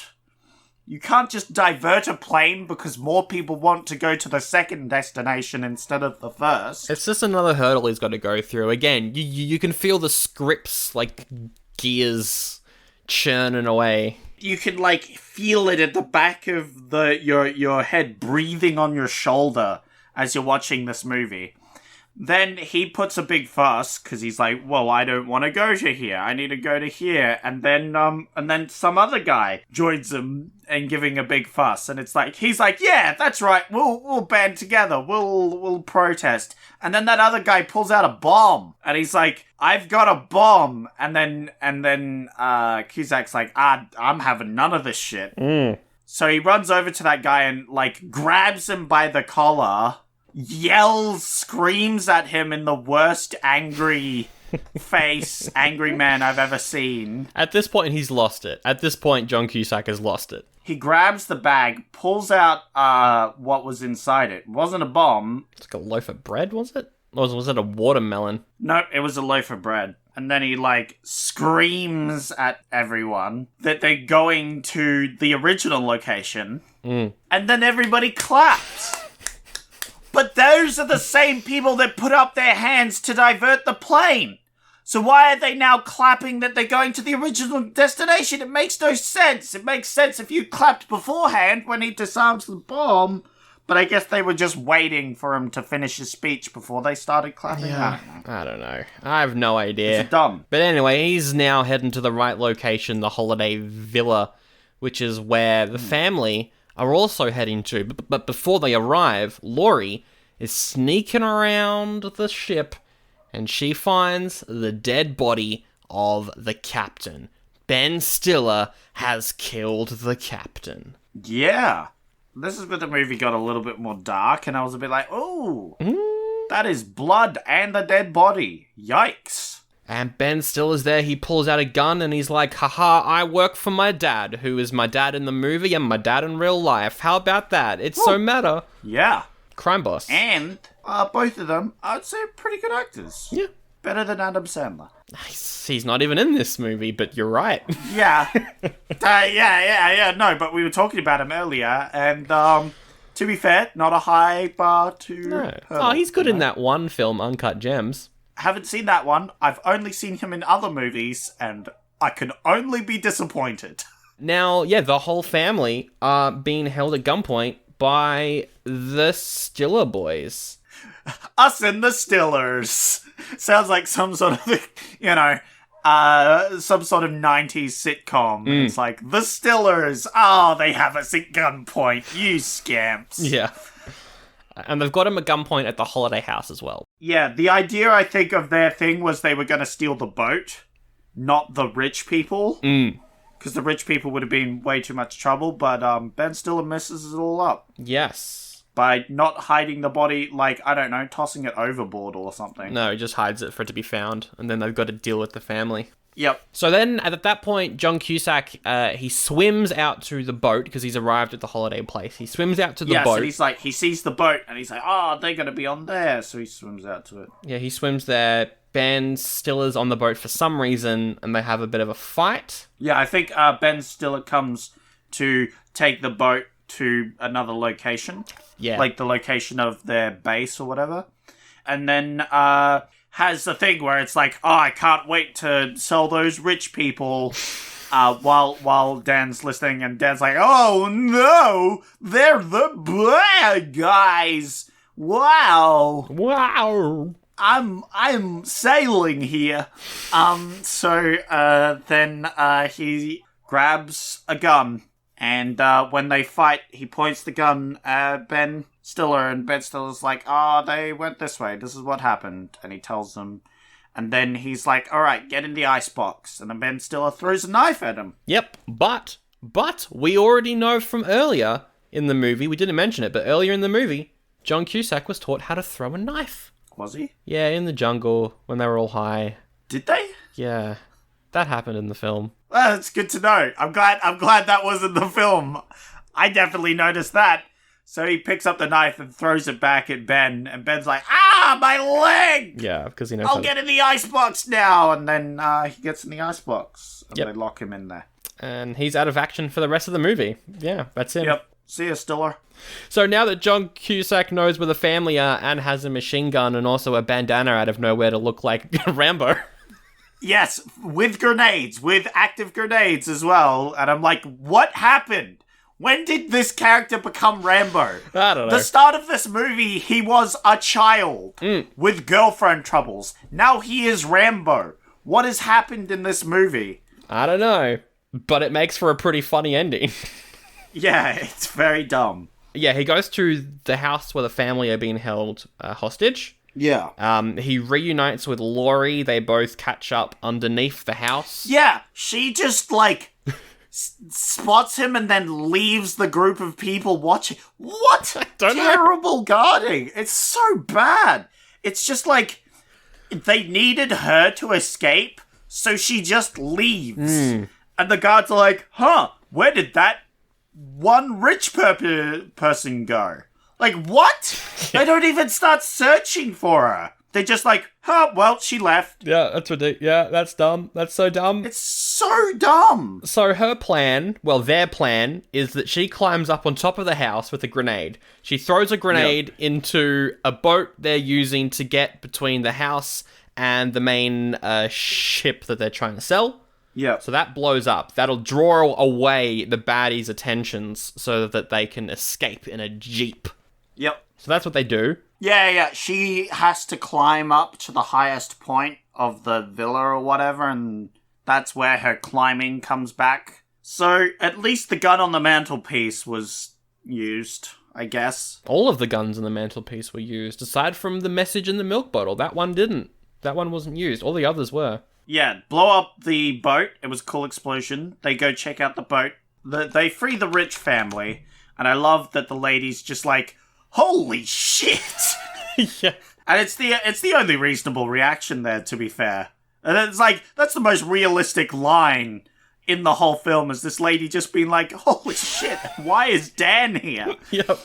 You can't just divert a plane because more people want to go to the second destination instead of the first. It's just another hurdle he's got to go through. Again, you can feel the script's, gears churning away. You can, feel it at the back of your head, breathing on your shoulder as you're watching this movie. Then he puts a big fuss because he's like, well, I don't want to go to here. I need to go to here. And then some other guy joins him and giving a big fuss. And it's like, he's like, yeah, that's right. We'll band together. We'll protest. And then that other guy pulls out a bomb and he's like, I've got a bomb. And then Cusack's like, I'm having none of this shit. So he runs over to that guy and grabs him by the collar, yells, screams at him in the worst angry face, angry man I've ever seen. At this point, he's lost it. At this point, John Cusack has lost it. He grabs the bag, pulls out what was inside it. It wasn't a bomb. It's like a loaf of bread, was it? Or was it a watermelon? Nope, it was a loaf of bread. And then he, screams at everyone that they're going to the original location. And then everybody claps. But those are the same people that put up their hands to divert the plane. So why are they now clapping that they're going to the original destination? It makes no sense. It makes sense if you clapped beforehand when he disarms the bomb. But I guess they were just waiting for him to finish his speech before they started clapping. Yeah, I don't know. I have no idea. It's dumb. But anyway, he's now heading to the right location, the holiday villa, which is where the family are also heading to. But before they arrive, Laurie is sneaking around the ship and she finds the dead body of the captain. Ben Stiller has killed the captain. Yeah. this is where the movie got a little bit more dark, and I was a bit like, ooh, that is blood and a dead body. Yikes. And Ben Stiller's there, he pulls out a gun and he's like, haha, I work for my dad, who is my dad in the movie and my dad in real life. How about that? It's so meta. Yeah. Crime boss. And both of them, I'd say, pretty good actors. Yeah. Better than Adam Sandler. He's not even in this movie, but you're right. Yeah. Yeah. No, but we were talking about him earlier, and to be fair, not a high bar to... No. Oh, he's good in that one film, Uncut Gems. Haven't seen that one. I've only seen him in other movies, and I can only be disappointed. Now, yeah, the whole family are being held at gunpoint by the Stiller boys. Us and the Stillers. Sounds like some sort of, some sort of 90s sitcom. It's like, the Stillers. Oh, they have us at gunpoint. You scamps. Yeah. And they've got him at gunpoint at the holiday house as well. Yeah, the idea, I think, of their thing was they were going to steal the boat, not the rich people. Because the rich people would have been way too much trouble, but Ben Stiller messes it all up. Yes. By not hiding the body, like, I don't know, tossing it overboard or something. No, he just hides it for it to be found, and then they've got to deal with the family. Yep. So then, at that point, John Cusack, he swims out to the boat, because he's arrived at the holiday place. He swims out to the boat. Yeah, so he's like, he sees the boat, and he's like, oh, they're going to be on there, so he swims out to it. Yeah, he swims there. Ben Stiller's on the boat for some reason, and they have a bit of a fight. Yeah, I think Ben Stiller comes to take the boat to another location. Yeah. Like the location of their base or whatever. And then has the thing where it's like, oh, I can't wait to sell those rich people while Dan's listening, and Dan's like, oh no, they're the bad guys. Wow. I'm sailing here. So then he grabs a gun, and when they fight, he points the gun at Ben Stiller, and Ben Stiller's like, oh, they went this way. This is what happened. And he tells them, and then he's like, all right, get in the icebox. And then Ben Stiller throws a knife at him. Yep, but we already know from earlier in the movie, we didn't mention it, but earlier in the movie, John Cusack was taught how to throw a knife. Was he? Yeah, in the jungle, when they were all high. Did they? Yeah, that happened in the film. Well, that's good to know. I'm glad that was in the film. I definitely noticed that. So he picks up the knife and throws it back at Ben, and Ben's like, ah, my leg! Yeah, because he knows I'll get in the icebox now! And then he gets in the icebox, and Yep. they lock him in there. And he's out of action for the rest of the movie. Yeah, that's him. Yep. See ya, Stiller. So now that John Cusack knows where the family are and has a machine gun and also a bandana out of nowhere to look like Rambo. Yes, with grenades, with active grenades as well. And I'm like, what happened? When did this character become Rambo? I don't know. The start of this movie, he was a child with girlfriend troubles. Now he is Rambo. What has happened in this movie? I don't know. But it makes for a pretty funny ending. Yeah, it's very dumb. Yeah, he goes to the house where the family are being held hostage. Yeah. He reunites with Laurie. They both catch up underneath the house. Yeah, she just, like, spots him and then leaves the group of people watching. What? Terrible guarding. It's so bad. It's just like, they needed her to escape, so she just leaves. And the guards are like, huh, where did that one rich person go? Like, what? They don't even start searching for her. They're just like, huh, well, she left. Yeah, that's ridiculous. Yeah, that's dumb. That's so dumb. It's so dumb. So her plan, well, their plan, is that she climbs up on top of the house with a grenade. She throws a grenade into a boat they're using to get between the house and the main ship that they're trying to sell. Yeah. So that blows up. That'll draw away the baddies' attentions so that they can escape in a jeep. Yep. So that's what they do. Yeah. She has to climb up to the highest point of the villa or whatever, and that's where her climbing comes back. So at least the gun on the mantelpiece was used, I guess. All of the guns on the mantelpiece were used, aside from the message in the milk bottle. That one didn't. That one wasn't used. All the others were. Yeah, blow up the boat. It was a cool explosion. They go check out the boat. They free the rich family. And I love that the lady's just like, holy shit! Yeah. And it's the only reasonable reaction there, to be fair. And it's like, that's the most realistic line in the whole film, is this lady just being like, holy shit, why is Dan here? Yep.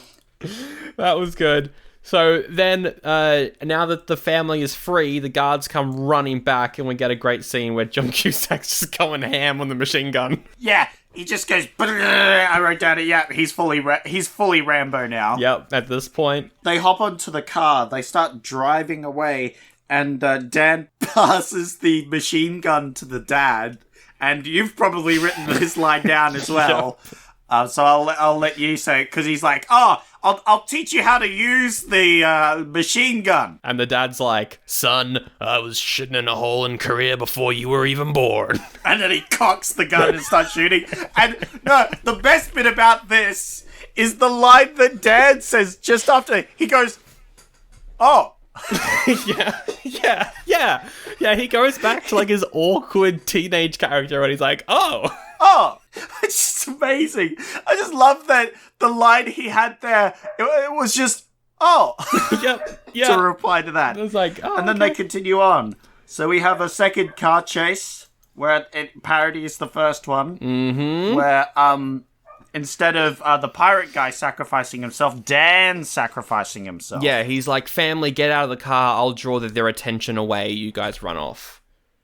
That was good. So then, now that the family is free, the guards come running back, and we get a great scene where John Cusack's just going ham on the machine gun. Yeah, he just goes, I wrote down it, yeah, he's fully Rambo now. Yep, at this point. They hop onto the car, they start driving away, and Dan passes the machine gun to the dad, and you've probably written this line down as well. Yep. So I'll let you say it, because he's like, I'll teach you how to use the machine gun. And the dad's like, son, I was shitting in a hole in Korea before you were even born. And then he cocks the gun and starts shooting. And no, the best bit about this is the line that Dad says just after. He goes, oh. Yeah, he goes back to like his awkward teenage character and he's like, oh. It's just amazing. I just love that the line he had there, it was just, oh. Yep. To reply to that. It was like, oh, and then they continue on. So we have a second car chase where it parodies the first one. Mm-hmm. Where, instead of the pirate guy sacrificing himself, Dan's sacrificing himself. Yeah, he's like, family, get out of the car. I'll draw their attention away. You guys run off.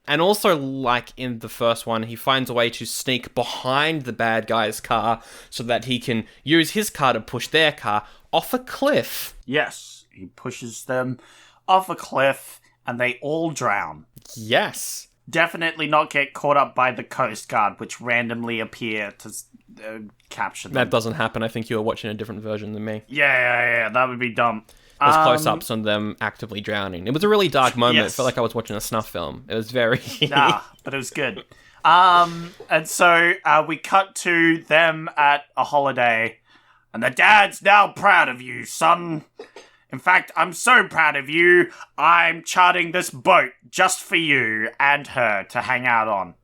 And also, like in the first one, he finds a way to sneak behind the bad guy's car so that he can use his car to push their car off a cliff. Yes, he pushes them off a cliff and they all drown. Yes. Definitely not get caught up by the Coast Guard, which randomly appear to capture them. That doesn't happen. I think you were watching a different version than me. Yeah, that would be dumb. There's close-ups on them actively drowning. It was a really dark moment. Yes. It felt like I was watching a snuff film. It was very... But it was good. And so we cut to them at a holiday, and the dad's now proud of you, son. In fact, I'm so proud of you, I'm charting this boat just for you and her to hang out on.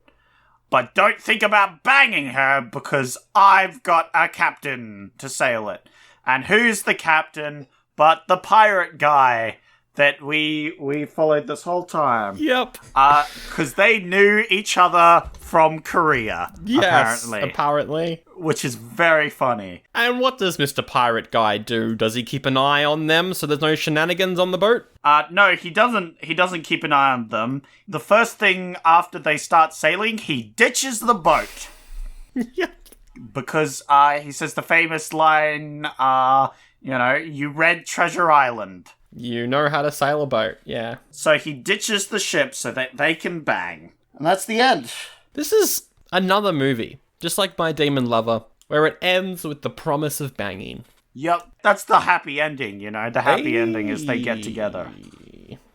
But don't think about banging her, because I've got a captain to sail it. And who's the captain but the pirate guy that we followed this whole time? Yep. Because they knew each other from Korea, apparently. Which is very funny. And what does Mr. Pirate Guy do? Does he keep an eye on them so there's no shenanigans on the boat? No, he doesn't. He doesn't keep an eye on them. The first thing after they start sailing, he ditches the boat. Yep. Because he says the famous line, you read Treasure Island. You know how to sail a boat, yeah. So he ditches the ship so that they can bang. And that's the end. This is another movie, just like My Demon Lover, where it ends with the promise of banging. Yep, that's the happy ending, The happy ending is they get together.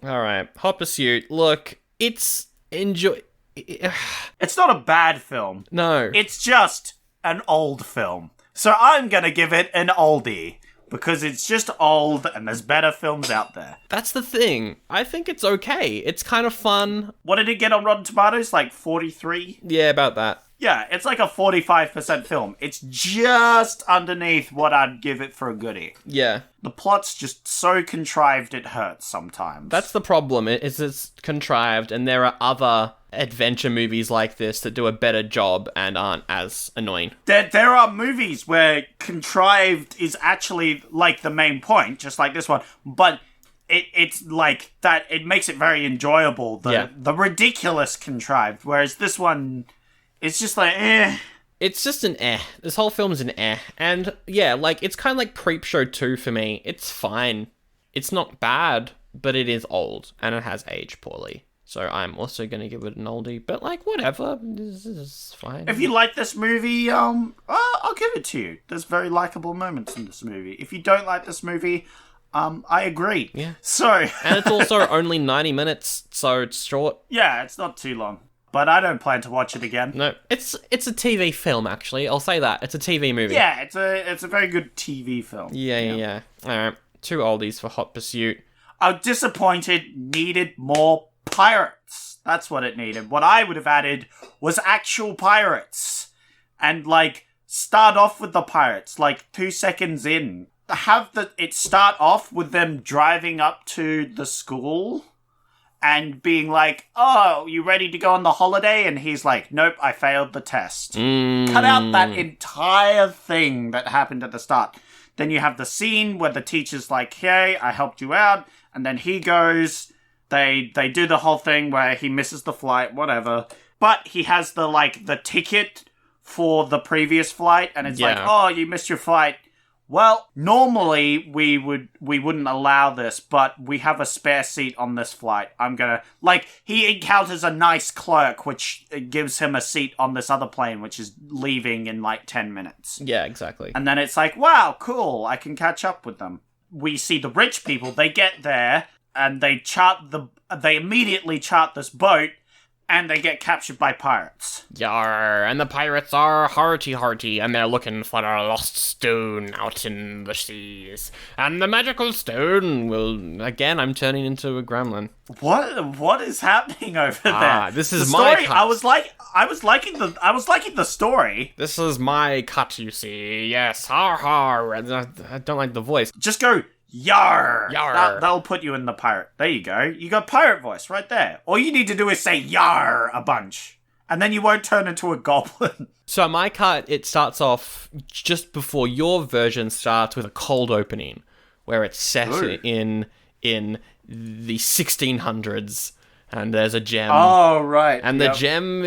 Alright, Hot Pursuit. Look, it's It's not a bad film. No. It's just an old film. So I'm gonna give it an oldie. Because it's just old and there's better films out there. That's the thing. I think it's okay. It's kind of fun. What did it get on Rotten Tomatoes? Like 43? Yeah, about that. Yeah, it's like a 45% film. It's just underneath what I'd give it for a goodie. Yeah. The plot's just so contrived it hurts sometimes. That's the problem. It's contrived, and there are other adventure movies like this that do a better job and aren't as annoying. There are movies where contrived is actually like the main point, just like this one, but it's like that. It makes it very enjoyable. The ridiculous contrived, whereas this one, it's just like It's just an This whole film's an and yeah, like it's kind of like Creepshow 2 for me. It's fine. It's not bad, but it is old and it has aged poorly. So I'm also going to give it an oldie, but like, whatever, this is fine. If you like this movie, I'll give it to you. There's very likable moments in this movie. If you don't like this movie, I agree. Yeah. So... and it's also only 90 minutes, so it's short. Yeah, it's not too long. But I don't plan to watch it again. No, it's a TV film, actually. I'll say that. It's a TV movie. Yeah, it's a very good TV film. Yeah. Alright, 2 oldies for Hot Pursuit. I'm disappointed, needed more pirates. That's what it needed. What I would have added was actual pirates. And, like, start off with the pirates, like 2 seconds in. It start off with them driving up to the school and being like, oh, you ready to go on the holiday? And he's like, nope, I failed the test. Cut out that entire thing that happened at the start. Then you have the scene where the teacher's like, hey, I helped you out. And then he goes, they do the whole thing where he misses the flight, whatever. But he has the ticket for the previous flight. And it's like, oh, you missed your flight. Well, normally we wouldn't allow this, but we have a spare seat on this flight. He encounters a nice clerk, which gives him a seat on this other plane, which is leaving in 10 minutes. Yeah, exactly. And then it's like, wow, cool, I can catch up with them. We see the rich people, they get there, and they immediately chart this boat, and they get captured by pirates. Yar, and the pirates are hearty, and they're looking for a lost stone out in the seas. And the magical stone will... Again, I'm turning into a gremlin. What is happening over there? This is my cut. I was liking the story. This is my cut, you see. Yes, har. I don't like the voice. Just go... Yar! Yar. That'll put you in the pirate. There you go. You got pirate voice right there. All you need to do is say yar a bunch. And then you won't turn into a goblin. So my cut, it starts off just before your version starts with a cold opening, where it's set in the 1600s. And there's a gem. Oh, right. And the gem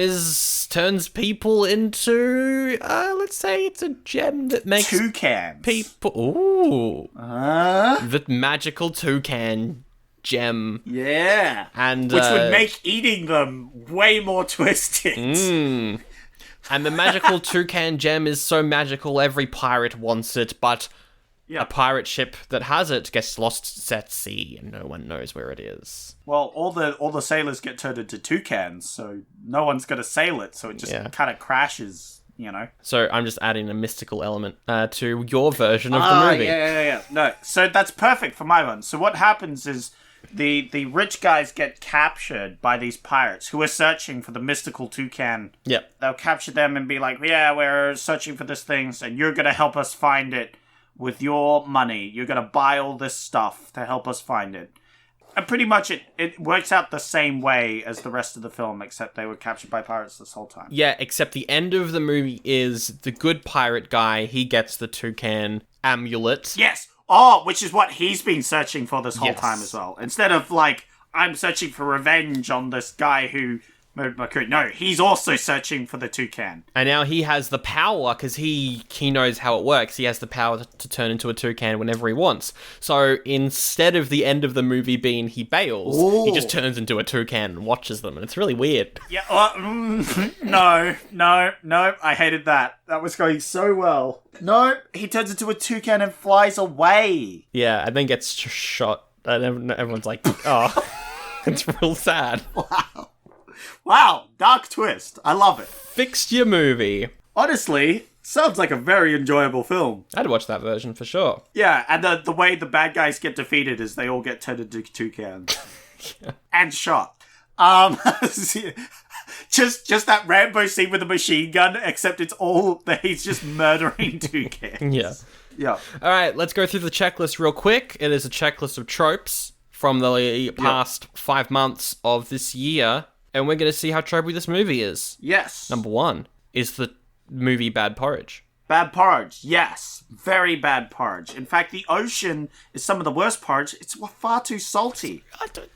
turns people into, let's say it's a gem that makes... toucans. People... Ooh. The magical toucan gem. Yeah. And which would make eating them way more twisted. And the magical toucan gem is so magical, every pirate wants it, but... Yeah. A pirate ship that has it gets lost at sea, and no one knows where it is. Well, all the sailors get turned into toucans, so no one's going to sail it, so it just kind of crashes, you know? So I'm just adding a mystical element to your version of the movie. Yeah. No, so that's perfect for my one. So what happens is the rich guys get captured by these pirates who are searching for the mystical toucan. Yep. They'll capture them and be like, yeah, we're searching for this thing, and you're going to help us find it. With your money, you're going to buy all this stuff to help us find it. And pretty much it works out the same way as the rest of the film, except they were captured by pirates this whole time. Yeah, except the end of the movie is the good pirate guy, he gets the toucan amulet. Yes! Oh, which is what he's been searching for this whole time as well. Instead of, I'm searching for revenge on this guy who... No, he's also searching for the toucan. And now he has the power, because he knows how it works. He has the power to turn into a toucan whenever he wants. So instead of the end of the movie being he bails, he just turns into a toucan and watches them. And it's really weird. Yeah, no, I hated that. That was going so well. No, he turns into a toucan and flies away. Yeah, and then gets shot. And everyone's like, oh, it's real sad. Wow, dark twist. I love it. Fixed your movie. Honestly, sounds like a very enjoyable film. I'd watch that version for sure. Yeah, and the way the bad guys get defeated is they all get turned into toucans. And shot. Just that Rambo scene with the machine gun, except he's just murdering toucans. Yeah. All right, let's go through the checklist real quick. It is a checklist of tropes from the past 5 months of this year. And we're going to see how tropey this movie is. Yes. Number 1 is the movie Bad Porridge. Bad porridge, yes. Very bad porridge. In fact, the ocean is some of the worst porridge. It's far too salty.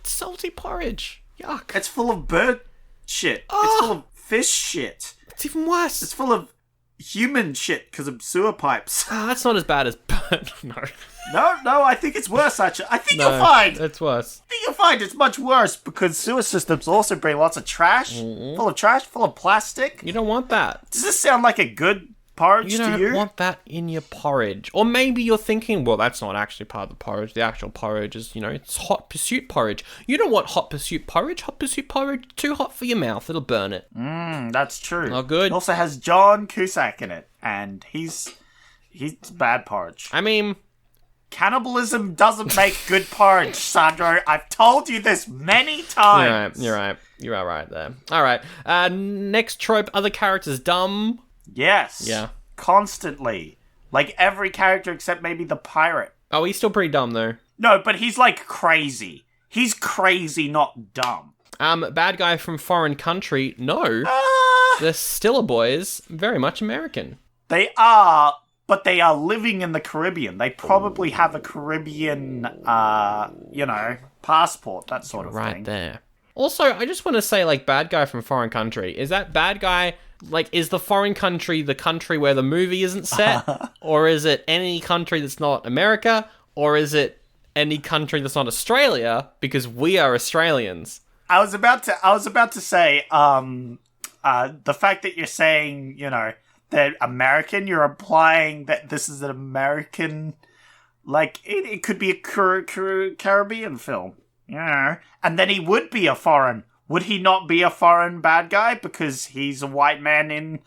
Salty porridge. Yuck. It's full of bird shit. It's full of fish shit. It's even worse. It's full of human shit because of sewer pipes. That's not as bad as... No. No, I think it's worse, actually. I think you'll find... It's worse. I think you'll find it's much worse because sewer systems also bring lots of trash. Full of plastic. You don't want that. Does this sound like a good porridge to you? You don't want that in your porridge. Or maybe you're thinking, well, that's not actually part of the porridge. The actual porridge is, it's hot pursuit porridge. You don't want hot pursuit porridge. Hot pursuit porridge, too hot for your mouth. It'll burn it. That's true. Not good. It also has John Cusack in it, and he's bad porridge. I mean... Cannibalism doesn't make good porridge, Sandro. I've told you this many times. You're right. You are right there. All right. Next trope, other characters dumb. Yes. Yeah. constantly. Like, every character except maybe the pirate. Oh, he's still pretty dumb, though. No, but he's, like, crazy. He's crazy, not dumb. Bad guy from foreign country, no. The Stiller boys, very much American. They are, but they are living in the Caribbean. They probably have a Caribbean, passport, that sort of thing. Right there. Also, I just want to say, like, bad guy from foreign country. Is that bad guy, like, is the foreign country the country where the movie isn't set? Or is it any country that's not America? Or is it any country that's not Australia? Because we are Australians. I was about to say, the fact that you're saying, that American, you're implying that this is an American, like, it could be a Caribbean film. Yeah. And then he would be a foreign. Would he not be a foreign bad guy because he's a white man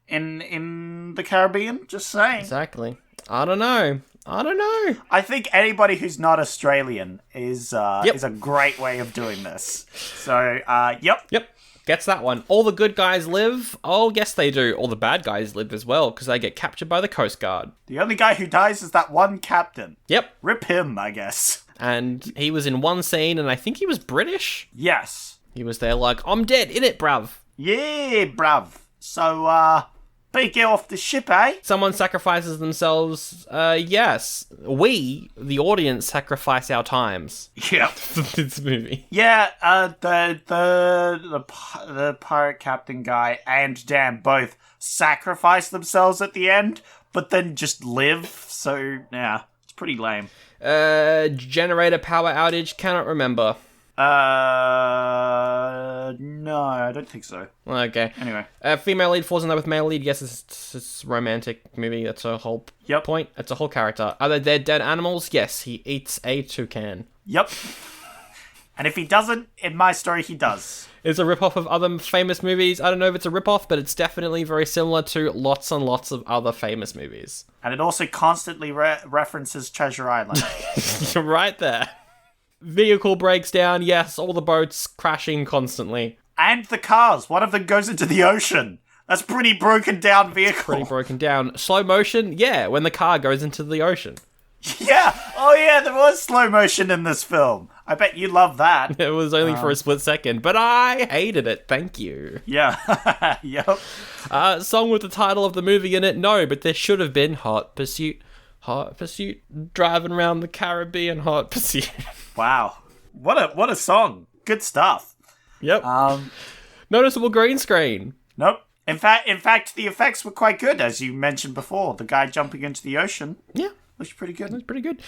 in the Caribbean? Just saying. Exactly. I don't know. I think anybody who's not Australian is a great way of doing this. So, yep. Gets that one. All the good guys live. Oh, yes, they do. All the bad guys live as well because they get captured by the Coast Guard. The only guy who dies is that one captain. Yep. Rip him, I guess. And he was in one scene, and I think he was British. Yes. He was there like, I'm dead, in it, bruv. Yeah, bruv. So, beat get off the ship, eh? Someone sacrifices themselves. Yes. We, the audience, sacrifice our times. Yeah. For this movie. Yeah, the pirate captain guy and Dan both sacrifice themselves at the end, but then just live. So, yeah, it's pretty lame. Generator power outage, cannot remember. No, I don't think so. Okay. Anyway. Female lead falls in love with male lead. Yes, it's a romantic movie. That's a whole point. It's a whole character. Are there dead animals? Yes, he eats a toucan. Yep. And if he doesn't, in my story, he does. It's a rip-off of other famous movies. I don't know if it's a rip-off, but it's definitely very similar to lots and lots of other famous movies. And it also constantly references Treasure Island. You're right there. Vehicle breaks down. Yes, all the boats crashing constantly. And the cars. One of them goes into the ocean. That's pretty broken down vehicle. Pretty broken down. Slow motion? Yeah, when the car goes into the ocean. Yeah. Oh, yeah, there was slow motion in this film. I bet you love that. It was only for a split second, but I hated it. Thank you. Yeah. Yep. Song with the title of the movie in it? No, but there should have been Hot Pursuit. Hot Pursuit. Driving around the Caribbean. Hot Pursuit. Wow. What a song. Good stuff. Yep. Noticeable green screen. Nope. In fact, the effects were quite good, as you mentioned before. The guy jumping into the ocean. Yeah. Looks pretty good. That's pretty good.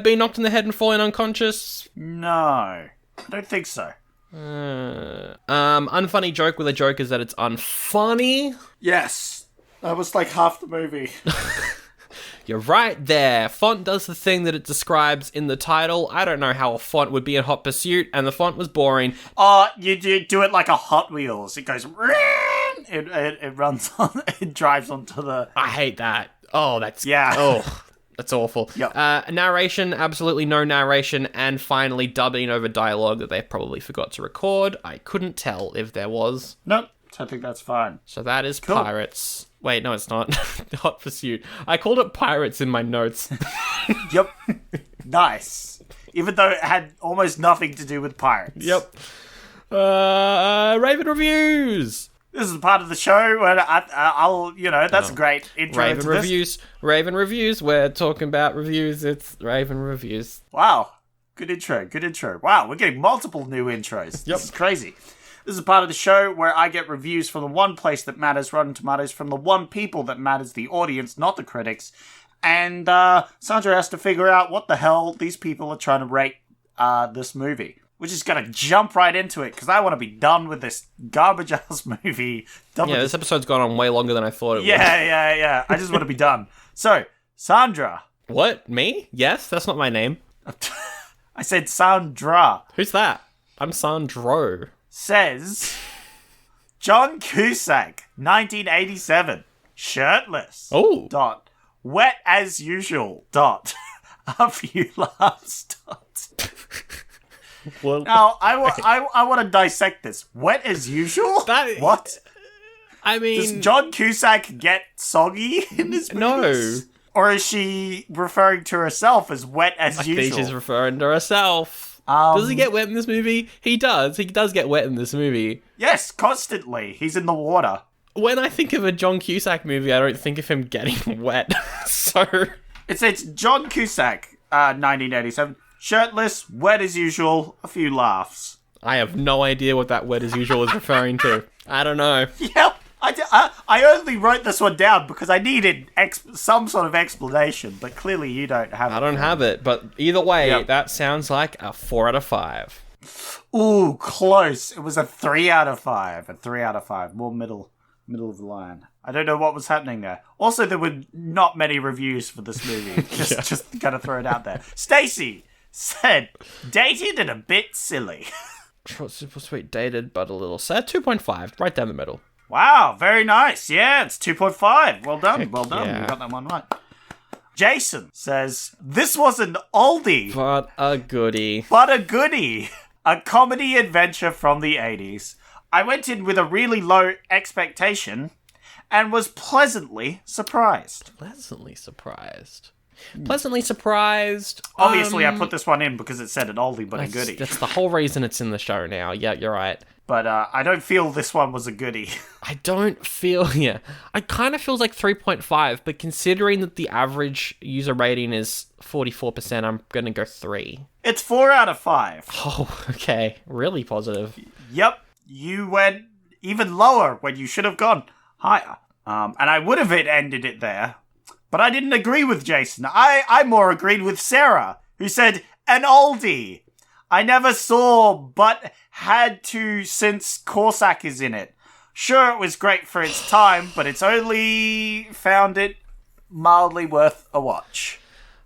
Being knocked in the head and falling unconscious? No. I don't think so. Unfunny joke with a joke is that it's unfunny. Yes. That was like half the movie. You're right there. Font does the thing that it describes in the title. I don't know how a font would be in Hot Pursuit, and the font was boring. Oh, you do it like a Hot Wheels. It goes... It runs on... It drives onto the... I hate that. Oh, that's... Yeah. Oh... That's awful. Yep. Narration, absolutely no narration, and finally dubbing over dialogue that they probably forgot to record. I couldn't tell if there was. Nope, I think that's fine. So that is cool. Pirates. Wait, no, it's not. Hot Pursuit. I called it Pirates in my notes. Yep. Nice. Even though it had almost nothing to do with pirates. Yep. Raven Reviews. This is the part of the show where I'll that's a great intro Raven to Reviews. This. Raven Reviews. We're talking about reviews. It's Raven Reviews. Wow. Good intro. Wow, we're getting multiple new intros. Yep. This is crazy. This is a part of the show where I get reviews from the one place that matters, Rotten Tomatoes, from the one people that matters, the audience, not the critics. And Sandra has to figure out what the hell these people are trying to rate this movie. We're just going to jump right into it, because I want to be done with this garbage-ass movie. This episode's gone on way longer than I thought it would. Yeah. I just want to be done. So, Sandra. What? Me? Yes? That's not my name. I said Sandra. Who's that? I'm Sandro. Says, John Cusack, 1987, shirtless. Oh. Dot. Wet as usual. Dot. A few laughs. Dot. Well, now, I want to dissect this. Wet as usual? What? I mean... Does John Cusack get soggy in his movies? No. Or is she referring to herself as wet as usual? I think she's referring to herself. Does he get wet in this movie? He does. He does get wet in this movie. Yes, constantly. He's in the water. When I think of a John Cusack movie, I don't think of him getting wet. So... It's John Cusack, 1987. Shirtless, wet as usual, a few laughs. I have no idea what that wet as usual is referring to. I don't know. Yep. I only wrote this one down because I needed some sort of explanation, but clearly you don't have it. I don't have it, but either way, that sounds like a 4 out of 5. Ooh, close. It was a 3 out of 5. A 3 out of 5. More middle of the line. I don't know what was happening there. Also, there were not many reviews for this movie. Just gotta throw it out there. Stacey said, dated and a bit silly. Super sweet, dated, but a little sad. 2.5, right down the middle. Wow, very nice. Yeah, it's 2.5. Well done. Heck Well done. yeah. You got that one right. Jason says, this was an oldie, But a goodie. but a goodie. A comedy adventure from the 80s. I went in with a really low expectation and was pleasantly surprised. Pleasantly surprised. Pleasantly surprised. Obviously, I put this one in because it said an oldie, but a goodie. That's the whole reason it's in the show now. Yeah, you're right. But I don't feel this one was a goodie. I don't feel, yeah. I kind of feels like 3.5, but considering that the average user rating is 44%, I'm going to go 3. It's 4 out of 5. Oh, okay. Really positive. Yep, you went even lower when you should have gone higher. And I would have ended it there, but I didn't agree with Jason. I more agreed with Sarah, who said, an oldie. I never saw, but had to since Cusack is in it. Sure, it was great for its time, but it's only found it mildly worth a watch.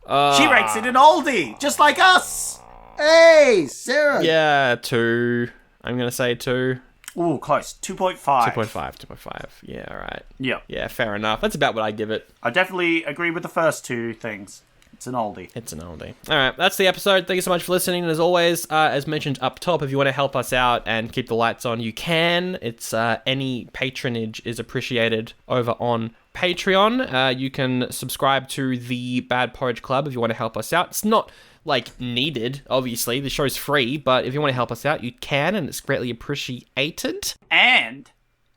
She rates it an oldie, just like us. Hey, Sarah. Yeah, 2. I'm going to say 2. Ooh, close. 2.5. 2.5. Yeah, all right. Yep. Yeah, fair enough. That's about what I give it. I definitely agree with the first two things. It's an oldie. It's an oldie. All right, that's the episode. Thank you so much for listening. And as always, as mentioned up top, if you want to help us out and keep the lights on, you can. It's any patronage is appreciated over on Patreon. You can subscribe to the Bad Porridge Club if you want to help us out. It's not like needed, obviously. The show's free, but if you want to help us out, you can, and it's greatly appreciated. And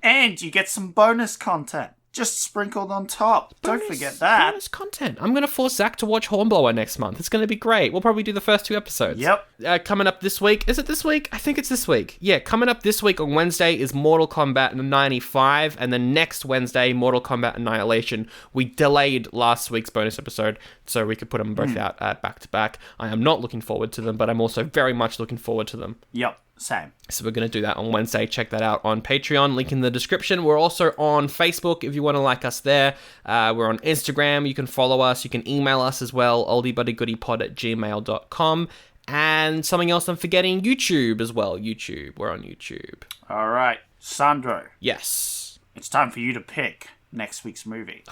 you get some bonus content just sprinkled on top. Don't forget that. Bonus content. I'm going to force Zach to watch Hornblower next month. It's going to be great. We'll probably do the first 2 episodes. Yep. Coming up this week. Is it this week? I think it's this week. Yeah, coming up this week on Wednesday is Mortal Kombat 95, and then next Wednesday, Mortal Kombat Annihilation. We delayed last week's bonus episode so we could put them both out back to back. I am not looking forward to them, but I'm also very much looking forward to them. Yep. Same. So we're going to do that on Wednesday. Check that out on Patreon. Link in the description. We're also on Facebook if you want to like us there. We're on Instagram. You can follow us. You can email us as well. oldiebuddygoodypod@gmail.com. And something else I'm forgetting, YouTube as well. YouTube. We're on YouTube. All right. Sandro. Yes. It's time for you to pick next week's movie.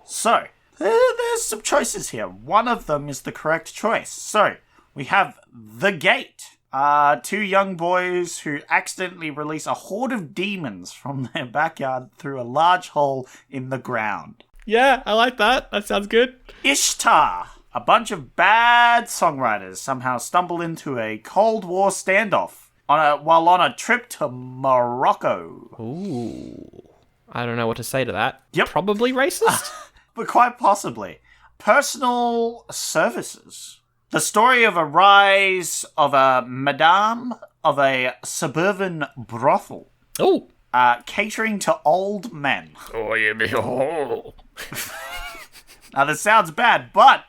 So, there's some choices here. One of them is the correct choice. So, we have The Gate. 2 young boys who accidentally release a horde of demons from their backyard through a large hole in the ground. Yeah, I like that. That sounds good. Ishtar. A bunch of bad songwriters somehow stumble into a Cold War standoff while on a trip to Morocco. Ooh. I don't know what to say to that. Yep. Probably racist? But quite possibly. Personal services. The story of a rise of a madame of a suburban brothel. Oh. Catering to old men. Oh, you behold. Now, this sounds bad, but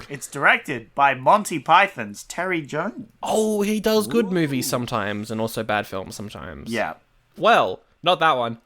it's directed by Monty Python's Terry Jones. Oh, he does good movies sometimes and also bad films sometimes. Yeah. Well, not that one.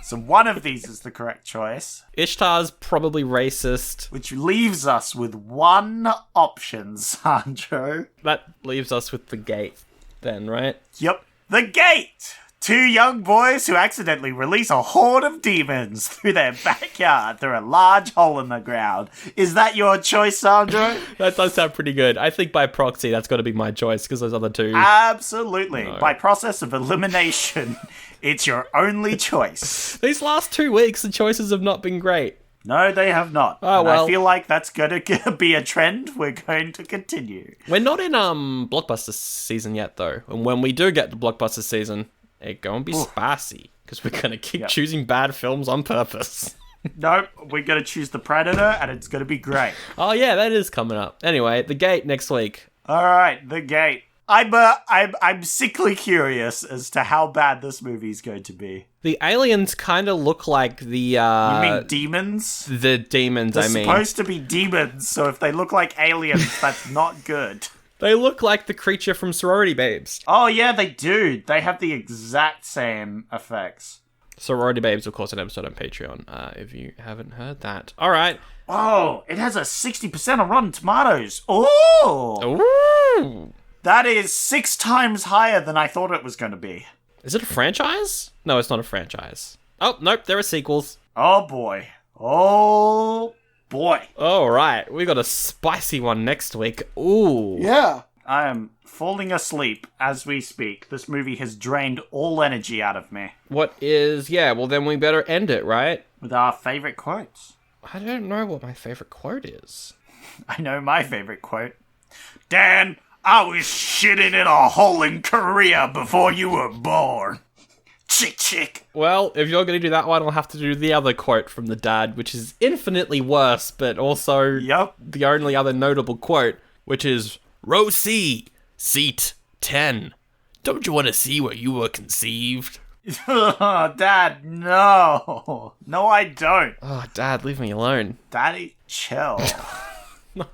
So one of these is the correct choice. Ishtar's probably racist. Which leaves us with one option, Sandro. That leaves us with The Gate then, right? Yep. The Gate! two young boys who accidentally release a horde of demons through their backyard through a large hole in the ground. Is that your choice, Sandro? That does sound pretty good. I think by proxy, that's got to be my choice, because those other two... Absolutely. No. By process of elimination, it's your only choice. These last 2 weeks, the choices have not been great. No, they have not. Oh, and well. I feel like that's going to be a trend we're going to continue. We're not in blockbuster season yet, though. And when we do get the blockbuster season, it's going to be spicy, because we're going to keep choosing bad films on purpose. Nope, we're going to choose The Predator, and it's going to be great. Oh, yeah, that is coming up. Anyway, The Gate next week. All right, The Gate. I'm sickly curious as to how bad this movie's going to be. The aliens kind of look like the... You mean demons? The demons, They're I mean. supposed to be demons, so if they look like aliens, that's not good. They look like the creature from Sorority Babes. Oh, yeah, they do. They have the exact same effects. Sorority Babes, of course, an episode on Patreon, if you haven't heard that. All right. Oh, it has a 60% on Rotten Tomatoes. Oh! Ooh. That is 6 times higher than I thought it was going to be. Is it a franchise? No, it's not a franchise. Oh, nope, there are sequels. Oh, boy. Oh, boy. All right, we got a spicy one next week. Ooh. Yeah. I am falling asleep as we speak. This movie has drained all energy out of me. What is... Yeah, well, then we better end it, right? With our favorite quotes. I don't know what my favorite quote is. I know my favorite quote. Dan, I was shitting in a hole in Korea before you were born. Chick, chick. Well, if you're going to do that one, I'll have to do the other quote from the dad, which is infinitely worse, but also the only other notable quote, which is, Row C, seat 10. Don't you want to see where you were conceived? Dad, no. No, I don't. Oh, Dad, leave me alone. Daddy, chill. No.